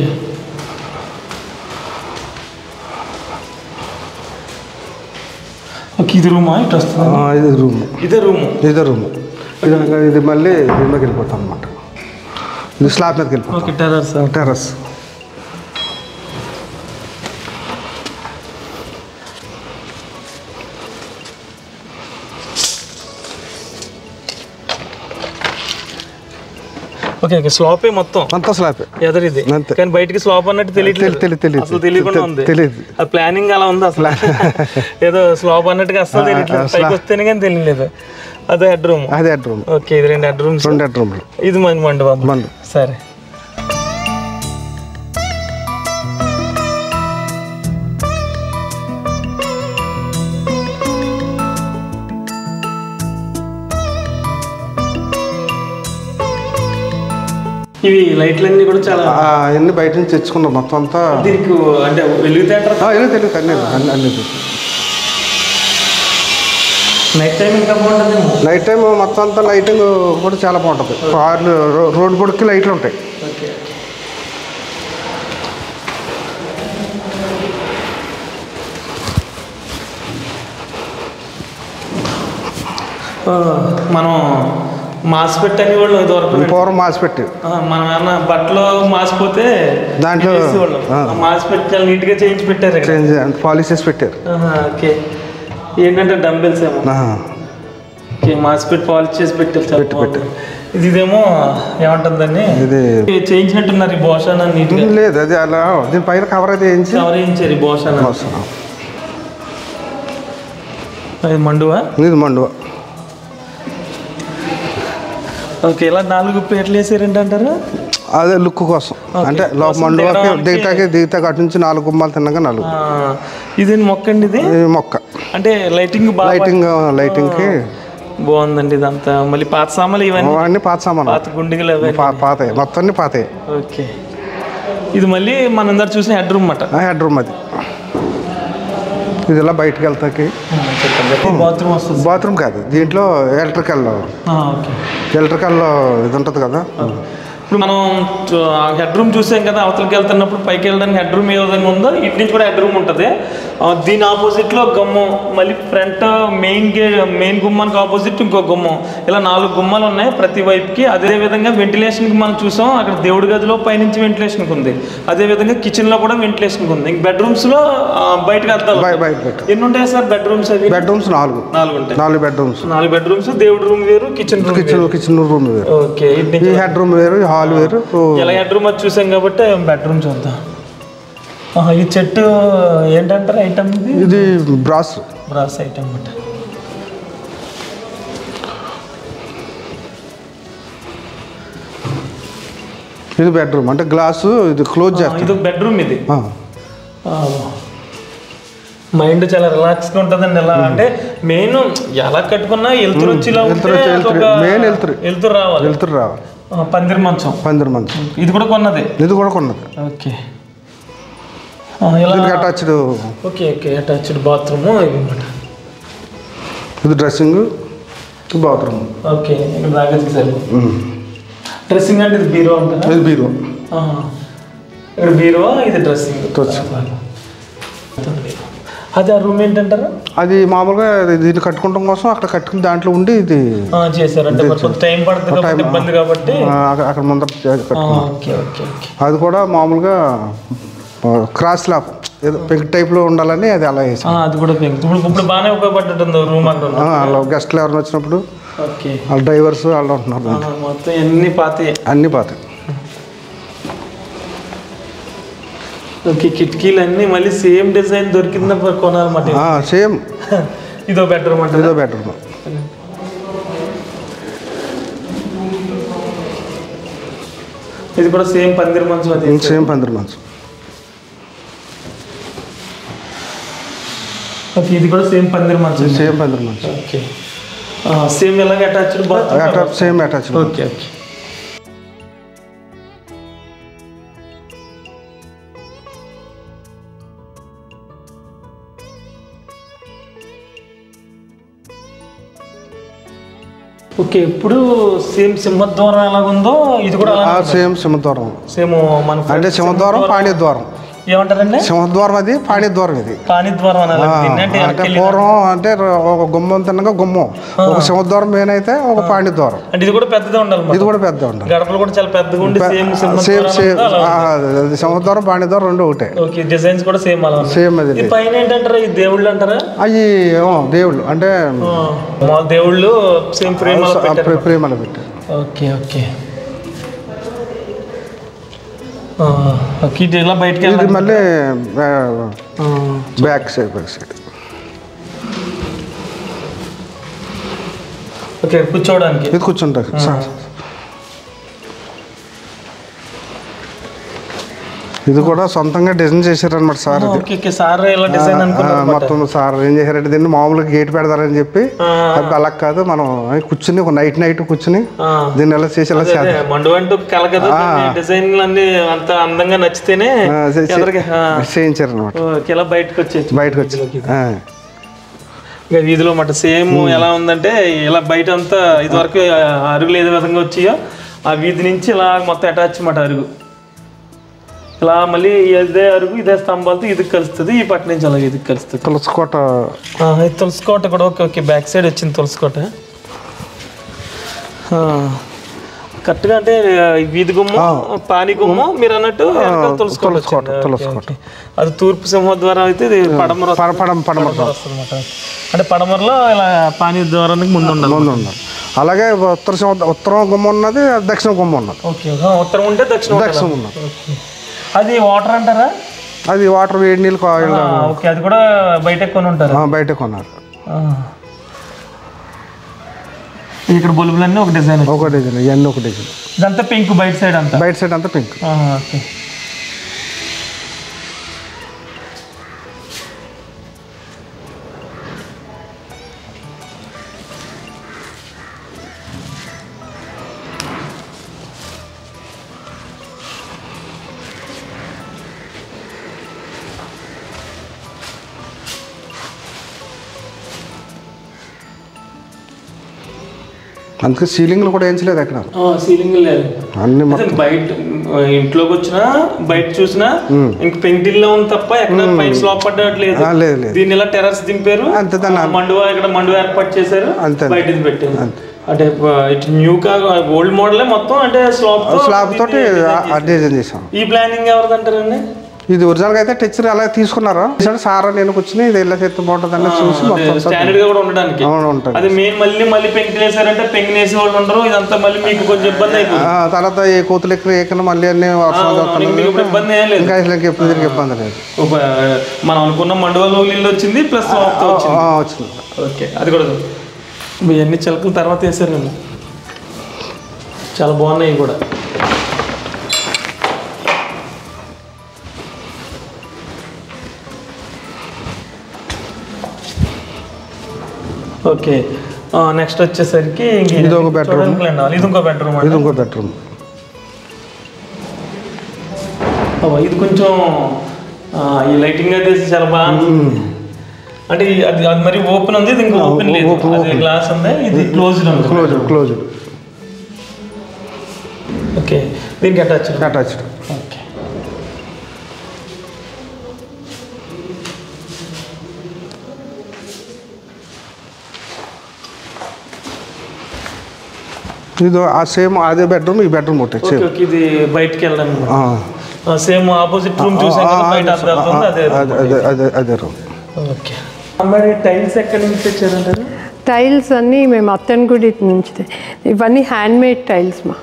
ఇది రూమా? ఇటు వస్తుంది. ఇదే రూమ్. ఇది మళ్ళీ దీని మీదకి వెళ్ళిపోతాం అనమాట. ఇది స్లాబ్ మీదకి వెళ్ళిపోతాం. టెర్రస్. ఓకే, స్లాపే మొత్తం. అంతా స్లాపే ఎదరిది. కానీ బయటికి స్లాప్ అన్నట్టు తెలియదు. ఆ ప్లానింగ్ అలా ఉంది అసలు. ఏదో స్లాప్ అన్నట్టుగా అసలు తెలియట్లేదు. పైకి వస్తేనే కానీ తెలియలేదు. అదే హెడ్ రూమ్. ఓకే, ఇది 2 హెడ్ రూమ్స్. ఇది మండపం. సరే, ఇవి లైట్లన్నీ కూడా చాలా అన్ని బయట నుంచి తెచ్చుకున్నాం. మొత్తం అంతా దీనికి అంటే అన్ని నైట్ టైం ఇంకా బాగుంటుంది. నైట్ టైం మొత్తం అంతా లైటింగ్ కూడా చాలా బాగుంటుంది. కార్లు రోడ్డు పొడుక్కి లైట్లు ఉంటాయి. మనం మాస్క్ పెట్టని వాళ్ళు పూర్వం మాస్క్ పెట్టి మనం ఏమన్నా బట్టలు మాసిపోతే దాంట్లో మాస్క్ పెట్టి చాలా నీట్గా చేయించి పెట్టారు. పాలిష్ చేసి పెట్టారు. ఓకే, ఏంటంటే డంబెల్స్ ఏమో ఓకే మాస్పెట్ పాలిష్ చేసి పెట్టారు. ఇదేమో ఏమంటుందండి ఇది చేయించినట్టున్నారు ఈ బోషానా నీట్గా లేదు, అది అలా దీనిపైన కవర్ అయితే చేయించారు ఈ బోషానా. ఇది మండువా? ఇది మండువా. ఓకే ఇలా 4 ప్లేట్లు వేసారంటే అంటారు అదే లుక్ కోసం, అంటే లోపల మండువాకి దిగుతాకి అటు నుంచి 4 గుమ్మాలు తిన్నాక 4. ఇది మొక్క అండి, ఇది మొక్క అంటే లైటింగ్కి బాగుందండి. ఇదంతా మళ్ళీ పాత సామాన్లు ఇవన్నీ పాత సామాన్లు, పాత గుండిగలు పాతాయి మొత్తం పాతాయి. ఓకే ఇది మళ్ళీ మన అందరు చూసిన హెడ్ రూమ్ అన్నమాట. హెడ్ రూమ్ అది. ఇది ఇలా బయటకు వెళ్తాకి బాత్రూమ్ వస్తుంది. బాత్రూమ్ కాదు, దీంట్లో ఎలక్ట్రికల్ ఇది ఉంటుంది కదా. ఇప్పుడు మనం హెడ్ రూమ్ చూసాం కదా, అవతలకి వెళ్తున్నప్పుడు పైకి వెళ్ళడానికి హెడ్ రూమ్ ఏ విధంగా ఉందో ఇటు నుంచి కూడా హెడ్ రూమ్ ఉంటుంది. దీని ఆపోజిట్లో గుమ్మం, మళ్ళీ ఫ్రంట్ మెయిన్ గుమ్మానికి ఆపోజిట్ ఇంకో గుమ్మం, ఇలా 4 గుమ్మాలు ఉన్నాయి ప్రతి వైపుకి. అదేవిధంగా వెంటిలేషన్కి మనం చూసాం, అక్కడ దేవుడి గదిలో పైనుంచి వెంటిలేషన్కి ఉంది. అదేవిధంగా కిచెన్లో కూడా వెంటిలేషన్కి ఉంది. ఇంక బెడ్రూమ్స్లో బయటకు అద్దాలు ఎన్ని ఉంటాయి సార్ బెడ్రూమ్స్? అవి బెడ్రూమ్స్ 4 ఉంటాయి. 4 బెడ్రూమ్స్, దేవుడి రూమ్ వేరు, కిచెన్ రూమ్ వేరు. ఓకే హెడ్ రూమ్ వేరు, హాల్ వేరు. ఇలా హెడ్ రూమ్ అది చూసాం కాబట్టి బెడ్రూమ్ చూద్దాం. ఈ చెట్టు ఏంటంటారు ఐటమ్? ఇది బ్రాస్ ఐటమ్ అన్నమాట. ఇది బెడ్రూమ్, అంటే గ్లాసు ఇది క్లోజ్ చేస్తాం. ఇది బెడ్రూమ్. ఇది మైండ్ చాలా రిలాక్స్గా ఉంటుందండి. ఎలా అంటే మెయిన్ ఎలా కట్టుకున్నా వెళ్తురు వచ్చి వెళ్తురు రావాలి. పందిరి మంచం. ఇది కూడా కొన్నది. Okay attached. Okay attached bathroom. ఇది డ్రెస్సింగ్, బాత్రూమ్. ఓకే ఇక్కడ దాకా చూసారు. డ్రెస్సింగ్ అంటే ఇది బీరో అంటారా? ఇది బీరో. ఇక్కడ బీరో, ఇది డ్రెస్సింగ్. అది ఆ రూమ్ ఏంటంటారా? అది మామూలుగా దీన్ని కట్టుకోవడం కోసం అక్కడ కట్టుకుని దాంట్లో ఉండి ఇది చేశారంటే టైం పడుతుంది ఇబ్బంది కాబట్టి అక్కడ ముందర. అది కూడా మామూలుగా క్రాస్ లాప్ ఏదో పెంక్ టైప్లో ఉండాలని అది అలా వేసి. అది కూడా పెంక్ ఇప్పుడు బాగానే ఉపయోగపడుతుంది రూమ్ అంటున్నా. గెస్ట్లు ఎవరైనా వచ్చినప్పుడు వాళ్ళ డ్రైవర్స్ వాళ్ళు ఉంటున్నారు. మొత్తం అన్ని పాతాయి. ఓకే కిటికీలు అన్నీ మళ్ళీ సేమ్ డిజైన్ దొరికిందా కొనాలన్నమాట. సేమ్. ఇదో బెడ్రూమ్ అంటే ఇది కూడా సేమ్ పందిరి మంచం. సేమ్ పందిరి మంచం. ఓకే ఇది కూడా సేమ్ పందిరి మంచం. ఓకే సేమ్ ఎలాగ attached same attached. Okay okay ఇప్పుడు సేమ్ సింహద్వారం ఎలాగుందో ఇది కూడా సేమ్ సింహద్వారం. అంటే సింహద్వారం పాణిద్వారం ఏమంటారండి? సింహద్వారం అది, పాణిద్వారం ఇది. అంటే పూర్వం అంటే ఒక గుమ్మం తిన్నగా గుమ్మం, ఒక సింహద్వారం మెయిన్ అయితే ఒక పాణిద్వారం. అంటే ఇది కూడా పెద్దగా ఉండాలి. గడపలు కూడా చాలా పెద్దగా ఉండి సింహద్వారం పాణిద్వారం రెండు ఒకటే. ఓకే డిజైన్స్ కూడా సేమ్ అలా సేమ్. అది పైన ఏంటంటారా? ఈ దేవుళ్ళు అంటారా? అవి దేవుళ్ళు అంటే దేవుళ్ళు సేమ్ ప్రేమలో పెట్టారు. ఓకే ఇలా బయటకి మళ్ళీ బ్యాక్ సైడ్. ఓకే కూర్చోవడానికి ఇది కూర్చుంటారు. ఇది కూడా సొంతంగా డిజైన్ చేశారనమాట సార్. మొత్తం సార్ ఏం చేశారంటే దీన్ని మామూలుగా గేట్ పెడతారని చెప్పి అలా కాదు, మనం కూర్చుని ఒక నైట్ కూర్చుని దీన్ని ఎలా చేసి చేయించారు అనమాట. బయటకు వచ్చి వీధిలో మాట సేమ్ ఎలా ఉందంటే ఇలా బయట అంతా ఇది వరకు అరుగులు ఏదో విధంగా వచ్చాయో ఆ వీధి నుంచి ఇలా మొత్తం అటాచ్ మాట అరుగు. ఇలా మళ్ళీ ఇదే అరుగు ఇదే స్తంభాలతో ఇది కలుస్తుంది. ఈ పక్క నుంచి అలాగే ఇది కలుస్తుంది. తులసికోట కూడా ఓకే బ్యాక్ సైడ్ వచ్చింది తులసికోట. కరెక్ట్గా అంటే వీధి గుమ్మ పాని గుమ్మ మీరు అన్నట్టు తులసుకోట అది తూర్పు సింహద్వారం అయితే ఇది పడమర వస్తుంది అంటే పడమరలో ఇలా పాని ద్వారానికి ముందు ఉండాలి. అలాగే ఉత్తరం గుమ్మ ఉన్నది, దక్షిణ గుమ్మ ఉన్నది. ఓకే, ఉత్తరం ఉంటే దక్షిణం ఉన్నది. అది వాటర్ అంటారా? అది వాటర్ వేడి నీళ్ళు. ఓకే, అది కూడా బయట కొని ఉంటారు. బయట కొన్నారు. ఇక్కడ బల్బులన్నీ ఒక డిజైన్, ఇవన్నీ ఒక డిజైన్. ఇదంతా పింక్, బయట సైడ్ అంతా పింక్. ఓకే. అందుకే సీలింగ్లు కూడా వేయించలేదు అక్కడ. సీలింగ్ లేదు, అన్ని బయట ఇంట్లోకి వచ్చినా బయట చూసినా ఇంక పెంకిల్లో ఉంది తప్ప ఎక్కడ పైన స్లాబ్ పడ్డట్లేదు. దీన్ని ఇలా టెర్రస్ దింపారు, మండువా ఇక్కడ మండువా ఏర్పాటు చేశారు, బయట పెట్టారు. అంటే ఇటు న్యూ కా ఓల్డ్ మోడలే మొత్తం, అంటే స్లాబ్ తోటి డిజైన్ చేసాం. ఈ ప్లానింగ్ ఎవరిదంటారండి? ఇది ఒరిజినల్ గా అయితే టెక్చర్ అలా తీసుకున్నారు సార్. నేను కూర్చుని ఇది ఎలా చేస్తే బాగుంటుందని చూసి స్టాండర్డ్ గా కూడా ఉండడానికి అది మెయిన్. మళ్ళీ పెంకిన వేసారంటే పెంకిన వేసే వాళ్ళు ఉండరు, ఇదంతా మళ్ళీ మీకు కొంచెం ఇబ్బంది అయిపోయింది. తర్వాత ఏ కోతులు ఎక్కడ ఏకన్నా మళ్ళీ అన్ని ఇబ్బంది ఏం లేదు, ఎప్పుడు ఇబ్బంది లేదు. మనం అనుకున్న మండువాలో ఇల్లు వచ్చింది ప్లస్ వచ్చింది. ఓకే, అది కూడా ఇవన్నీ చిలకల తర్వాత వేసారు, చాలా బాగున్నాయి కూడా. ఓకే, నెక్స్ట్ వచ్చేసరికి ఇది ఒక బెడ్రూమ్, ఇది ఇంకో బెడ్రూమ్. ఇది కొంచెం ఈ లైటింగ్ అయితే చాలా బాగుంది. అంటే అది మరి ఓపెన్ ఉంది, ఇది ఇంకా ఓపెన్ లేదు, గ్లాస్ ఉంది, ఇది క్లోజ్డ్ ఉంది. ఓకే, దీనికి అటాచ్డ్. ఓకే, ఇది సేమ్ అదే బెడ్రూమ్, ఈ బెడ్రూమ్ ఒకటి. ఇది బయటకి వెళ్ళడం సేమ్ ఆపోజిట్ రూమ్ చూసాం కదా, బయట అదే రూమ్. ఓకే, మరి టైల్స్ ఎక్కడి నుంచి తెచ్చారంటారు? టైల్స్ అన్నీ మేము అత్తన్గుడి నుంచి, ఇవన్నీ హ్యాండ్మేడ్ టైల్స్ మా.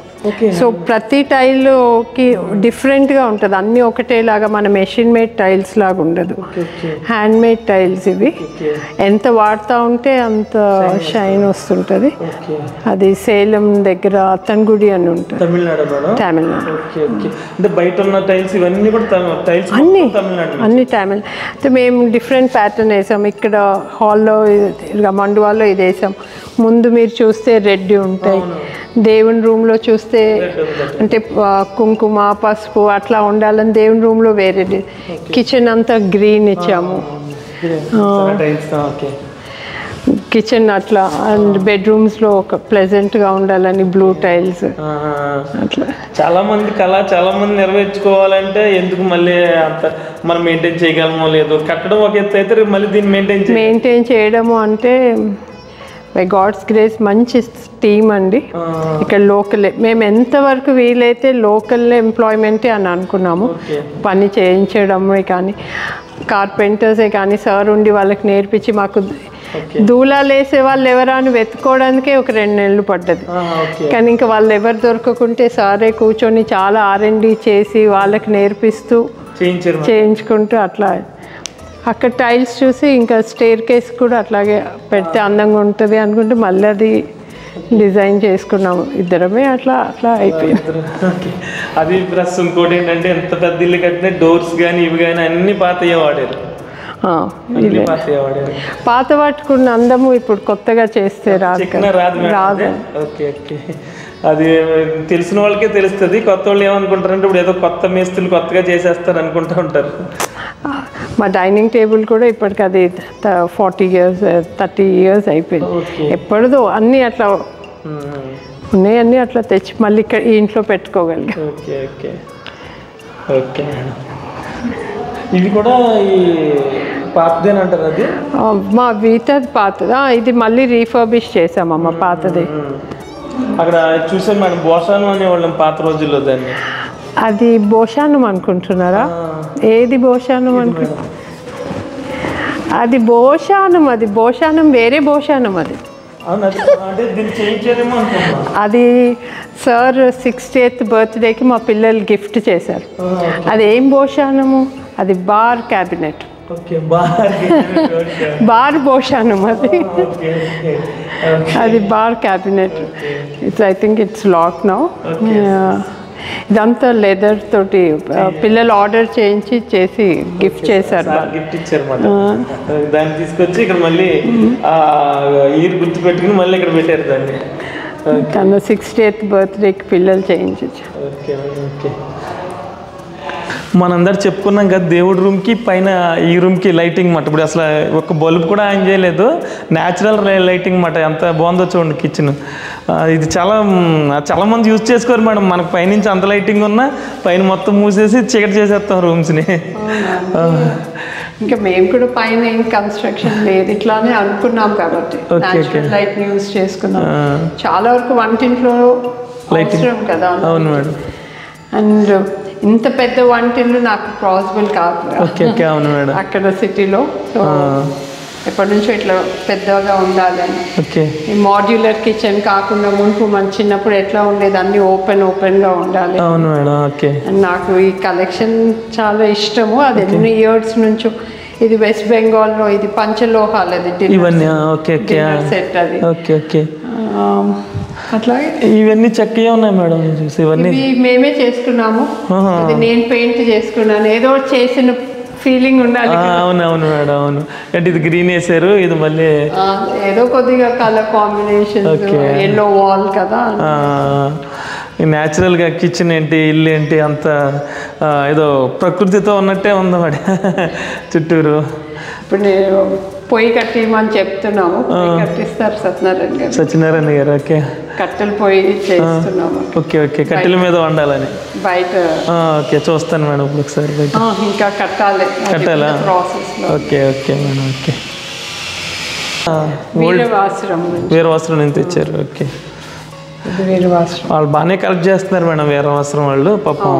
సో ప్రతి టైల్కి డిఫరెంట్గా ఉంటుంది, అన్నీ ఒకటేలాగా మన మెషిన్ మేడ్ టైల్స్ లాగా ఉండదు, హ్యాండ్మేడ్ టైల్స్ ఇవి. ఎంత వాడుతూ ఉంటే అంత షైన్ వస్తుంటుంది. అది సేలం దగ్గర అత్తన్గుడి అని ఉంటుంది, తమిళనాడు. అన్ని తమిళ. అయితే మేము డిఫరెంట్ ప్యాటర్న్ వేసాం. ఇక్కడ హాల్లో మండువాలో ఇది వేసాం. ముందు మీరు చూస్తే రెడ్ ఉంటాయి, దేవుని రూమ్లో చూస్తే అంటే కుంకుమ పసుపు అట్లా ఉండాలని దేవుని రూమ్లో వేరే. కిచెన్ అంతా గ్రీన్ ఇచ్చాము, కిచెన్ అట్లా. అండ్ బెడ్రూమ్స్లో ఒక ప్లెజెంట్గా ఉండాలని బ్లూ టైల్స్ అట్లా. చాలా మంది నెరవేర్చుకోవాలంటే ఎందుకు మళ్ళీ అంత మనం మెయింటైన్ చేయగలమో లేదో, కట్టడం ఒక ఎత్తు అయితే మళ్ళీ దీన్ని మెయింటైన్ చేయడము అంటే బై గాడ్స్ గ్రేస్ మంచి టీమ్ అండి. ఇక్కడ లోకలే, మేము ఎంతవరకు వీలైతే లోకల్ ఎంప్లాయ్మెంటే అని అనుకున్నాము. పని చేయించడమే కానీ కార్పెంటర్సే కానీ సార్ ఉండి వాళ్ళకి నేర్పించి, మాకు దూలాలు వేసే వాళ్ళు ఎవరా అని వెతుక్కోవడానికే ఒక 2 నెలలు పడ్డది. కానీ ఇంకా వాళ్ళు ఎవరు దొరకకుంటే సారే కూర్చొని చాలా R&D చేసి వాళ్ళకి నేర్పిస్తూ చేయించుకుంటూ అట్లా. అక్కడ టైల్స్ చూసి ఇంకా స్టేర్ కేస్ కూడా అట్లాగే పెడితే అందంగా ఉంటుంది అనుకుంటే మళ్ళీ అది డిజైన్ చేసుకున్నాము ఇద్దరమే. అట్లా అయిపోయింది. అది ప్లస్ ఇంకోటి ఏంటంటే ఎంత పెద్ద ఇల్లు కట్టినా డోర్స్ కానీ ఇవి కానీ అన్ని పాతయ్యే వాడారు. పాత వాటికున్న అందము ఇప్పుడు కొత్తగా చేస్తే రాదు. ఓకే, అది తెలిసిన వాళ్ళకే తెలుస్తుంది. కొత్త వాళ్ళు ఏమనుకుంటారంటే ఇప్పుడు ఏదో కొత్త మేస్తులు కొత్తగా చేసేస్తారు అనుకుంటూ ఉంటారు. మా డైనింగ్ టేబుల్ కూడా ఇప్పటికి అది 40 years 30 years అయిపోయింది. ఎప్పటిదో అన్నీ అట్లా ఉన్నాయన్నీ అట్లా తెచ్చి మళ్ళీ ఇక్కడ ఈ ఇంట్లో పెట్టుకోగలిగా. ఓకే, ఇది కూడా ఈ పాతదేనంటారు? అది మా వీటది పాతదా, ఇది మళ్ళీ రీఫర్బిష్ చేసామమ్మ పాతది. అక్కడ చూసాం మేడం, భోషానం అనేవాళ్ళం పాత రోజుల్లో దాన్ని. అది భోషానం అనుకుంటున్నారా? ఏది భోషానం అది భోషానం, అది భోషానం వేరే భోషానం. అది అది సార్ 60th బర్త్డేకి మా పిల్లలు గిఫ్ట్ చేశారు. అది ఏం భోషానము? అది బార్ క్యాబినెట్, బార్ భోషానం. అది bar cabinet. It's I think it's lock now. ఇదంతా లెదర్ తోటి పిల్లలు ఆర్డర్ చేసి గిఫ్ట్ చేశారు. గిఫ్ట్ ఇచ్చారు దాన్ని తీసుకొచ్చి ఇక్కడ మళ్ళీ ఈరు గుర్తు పెట్టుకుని మళ్ళీ ఇక్కడ పెట్టారు దాన్ని. తన 60th బర్త్డేకి పిల్లలు చేయించచ్చు. Okay okay. మనందరు చెప్పుకున్నాం కదా, దేవుడి రూమ్కి పైన ఈ రూమ్కి లైటింగ్ మాట. ఇప్పుడు అసలు ఒక బల్బ్ కూడా ఆన్ చేయలేదు, న్యాచురల్ లైటింగ్ మాట. ఎంత బాగుందో చూడండి కిచెన్. ఇది చాలామంది యూజ్ చేసుకోరు మేడం. మనకు పైనుంచి అంత లైటింగ్ ఉన్నా పైన మొత్తం మూసేసి చీకటి చేసేస్తాం రూమ్స్ని. ఇంకా మేము కూడా పైన ఏం కన్స్ట్రక్షన్ లేదు, ఇట్లానే అనుకున్నాం కాబట్టి న్యాచురల్ లైట్ యూజ్ చేసుకున్నాం. చాలా వరకు వంటింట్లో అవసరం కదా. అవును మేడం. అండ్ ఇంత పెద్ద వంటిల్లు నాకు పాసిబుల్ కాదు. Okay okay. అవును మేడం. అక్కడ సిటీలో ఎప్పటి నుంచో ఇట్లా పెద్దగా ఉండాలని. ఓకే. ఈ మాడ్యులర్ కిచెన్ కాకుండా మునుపు మన చిన్నప్పుడు ఎట్లా ఉండేది, అన్ని ఓపెన్గా ఉండాలి. అవును మేడం. ఓకే. నాకు ఈ కలెక్షన్ చాలా ఇష్టము. అది ఎన్ని ఇయర్స్ నుంచో. ఇది వెస్ట్ బెంగాల్లో, ఇది పంచలోహాలు, అది ఇవన్నీ. Okay okay. సెట్ అది. Okay okay. అట్లాగే ఇవన్నీ చక్కగా ఉన్నాయి మేడం. చూసి ఇవన్నీ మేమే చేసుకున్నాము. ఇది నేను పెయింట్ చేసుకున్నాను. ఏదో చేసిన ఫీలింగ్ ఉండాలి. అవునవును మేడం. అవును. అంటే ఇది గ్రీన్ వేసారు, ఇది మళ్ళీ ఏదో కొద్దిగా కలర్ కాంబినేషన్, ఎల్లో వాల్ కదా. న్యాచురల్గా కిచెన్ ఏంటి, ఇల్లు ఏంటి, అంత ఏదో ప్రకృతితో ఉన్నట్టే ఉంది మరి చుట్టూరు. ఇప్పుడు నేను పొయ్యి కట్టిమని చెప్తున్నాము, కట్టిస్తారు సత్యనారాయణ గారు. ఓకే. కట్టెలు పొయ్యి చేస్తున్నాము. Okay okay. కట్టెల మీద వండాలని బయట. ఓకే, చూస్తాను మేడం ఇప్పుడు ఒకసారి. బయట ఇంకా కట్టాలా process. Okay okay madam. Okay. Veeravasaram నుంచి తెచ్చారు. ఓకే. వాళ్ళు బాగానే కలెక్ట్ చేస్తున్నారు మేడం, వీరవాసరం వాళ్ళు. పాపం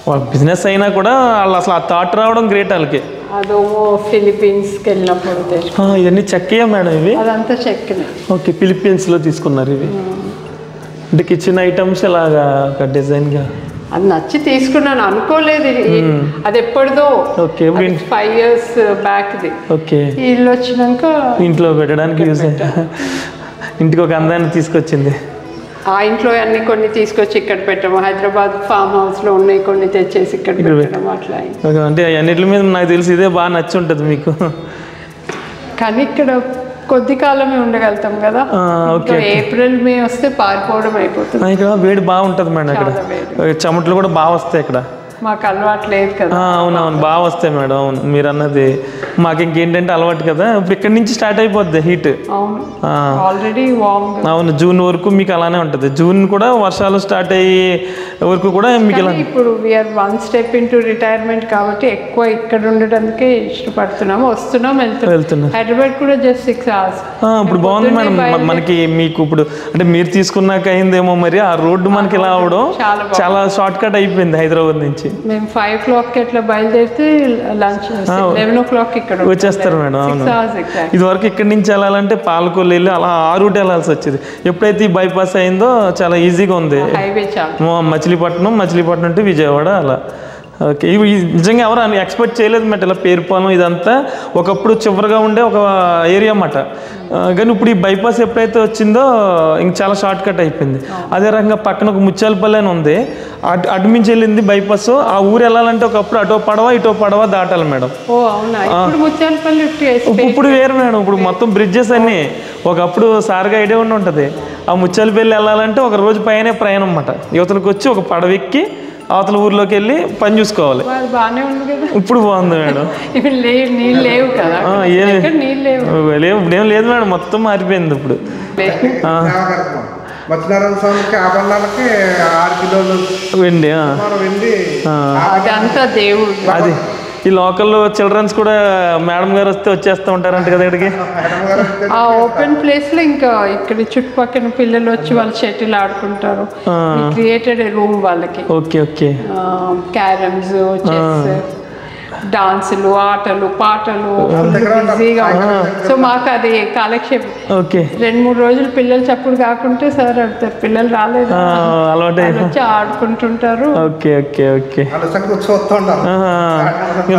వాళ్ళ బిజినెస్ అయినా కూడా వాళ్ళు అసలు ఆ థాట్ రావడం గ్రేట్ వాళ్ళకి. అదో ఫిలిప్పీన్స్కి వెళ్ళినప్పుడు ఇవన్నీ చెక్కయా మేడం? ఇవి అదంతా చెక్కనే. ఓకే. ఫిలిప్పీన్స్లో తీసుకున్నారు ఇవి. అంటే కిచెన్ ఐటమ్స్ ఇలాగా ఒక డిజైన్గా. అది నచ్చి తీసుకున్నాను, అనుకోలేదు. అది ఎప్పటిదో. ఓకే. 5 years బ్యాక్ది. ఓకే. ఇల్లు వచ్చినాక ఇంట్లో పెట్టడానికి యూజ్ ఇంటికి ఒక అందాన్ని తీసుకొచ్చింది. ఆ ఇంట్లో అన్ని కొన్ని తీసుకొచ్చి ఇక్కడ పెట్టాము. హైదరాబాద్ ఫామ్ హౌస్లో ఉన్నాయి, కొన్ని తెచ్చేసి ఇక్కడ పెట్టడం అట్లా. అంటే అన్నిటి మీద నాకు తెలిసి ఇదే బాగా నచ్చి ఉంటుంది మీకు. కానీ ఇక్కడ కొద్ది కాలమే ఉండగలుగుతాం కదా. ఏప్రిల్ మే వస్తే పారిపోవడం అయిపోతుంది. ఇక్కడ వేడి బాగుంటుంది మేడం. ఇక్కడ చెమటలు కూడా బాగా వస్తాయి. ఇక్కడ మాకు అలవాటు లేదు కదా. అవునవును, బాగా వస్తాయి మేడం. అవును, మీరు అన్నది. మాకు ఇంకేంటంటే అలవాటు కదా. ఇప్పుడు ఇక్కడి నుంచి స్టార్ట్ అయిపోద్ది హీట్. Already warm. అవును, జూన్ వరకు మీకు అలానే ఉంటుంది. జూన్ కూడా వర్షాలు స్టార్ట్ అయ్యే వరకు కూడా మీకు ఇలా. ఇప్పుడు వీఆర్ 1 step into రిటైర్మెంట్ కాబట్టి ఎక్కువ ఇక్కడ ఉండడానికే ఇష్టపడుతున్నాము. వస్తున్నాం, వెళ్తున్నాం. హైదరాబాద్ కూడా జస్ట్ 6 hours. ఇప్పుడు బాగుంది మేడం మనకి. మీకు ఇప్పుడు అంటే మీరు తీసుకున్నాక అయిందేమో మరి. ఆ రోడ్డు మనకి ఇలా అవడం చాలా షార్ట్ కట్ అయిపోయింది హైదరాబాద్ నుంచి. మేము 5 o'clock ఎట్లా బయలుదేరితే లంచ్ 11 o'clock ఇక్కడ వచ్చేస్తారు మేడం. అవును. ఇది వరకు ఇక్కడి నుంచి వెళ్ళాలంటే పాలకొల్లు వెళ్ళి అలా ఆ రూట్ వెళ్ళాల్సి వచ్చేది. ఎప్పుడైతే ఈ బైపాస్ అయిందో చాలా ఈజీగా ఉంది. మచిలీపట్నం టు విజయవాడ అలా. ఓకే. ఇవి నిజంగా ఎవరు ఎక్స్పెక్ట్ చేయలేదు మాట. ఇలా పేరుపాలెం ఇదంతా ఒకప్పుడు చివరిగా ఉండే ఒక ఏరియా అన్నమాట. కానీ ఇప్పుడు ఈ బైపాస్ ఎప్పుడైతే వచ్చిందో ఇంక చాలా షార్ట్ కట్ అయిపోయింది. అదే రకంగా పక్కన ఒక ముత్యాలపల్లి అని ఉంది, అడ్మించి వెళ్ళింది బైపాస్. ఆ ఊరు వెళ్ళాలంటే ఒకప్పుడు అటో పడవ ఇటో పడవ దాటాలి మేడం. ఇప్పుడు వేరు మేడం. ఇప్పుడు మొత్తం బ్రిడ్జెస్ అన్నీ. ఒకప్పుడు సార్గా ఐడియా ఉండి ఉంటుంది. ఆ ముత్యాలపల్లి వెళ్ళాలంటే ఒక రోజు పైనే ప్రయాణం అన్నమాట. యువతలకు వచ్చి ఒక పడవ ఎక్కి అవతల ఊర్లోకి వెళ్ళి పని చూసుకోవాలి. ఇప్పుడు బాగుంది మేడం. లేవు కదా, లేవు. ఇప్పుడేం లేదు మేడం, మొత్తం మారిపోయింది ఇప్పుడు. మత్స్యనారాయణ స్వామికి ఆభరణాలకి 6 కిలోలు వెండి. అదంతా దేవుడు. అది ఈ లోకల్లో చిల్డ్రన్స్ కూడా మేడం గారు వస్తే వచ్చేస్తూ ఉంటారంట కదా ఇక్కడికి. ఆ ఓపెన్ ప్లేస్ లో ఇంకా ఇక్కడ చుట్టుపక్కల పిల్లలు వచ్చి వాళ్ళు షటిల్ ఆడుకుంటారు. క్రియేటెడ్ రూమ్ వాళ్ళకి. Okay okay. క్యారమ్స్, చెస్, డాన్సులు, ఆటలు, పాటలు బిజీగా ఉంటారు. సో మాకు అది కాలక్షేపం. ఓకే. 2-3 రోజులు పిల్లలు చప్పుడు కాకుంటే సార్ అడుగుతారు, పిల్లలు రాలేదు వచ్చి ఆడుకుంటుంటారు. Okay okay okay. చూస్తుంటారు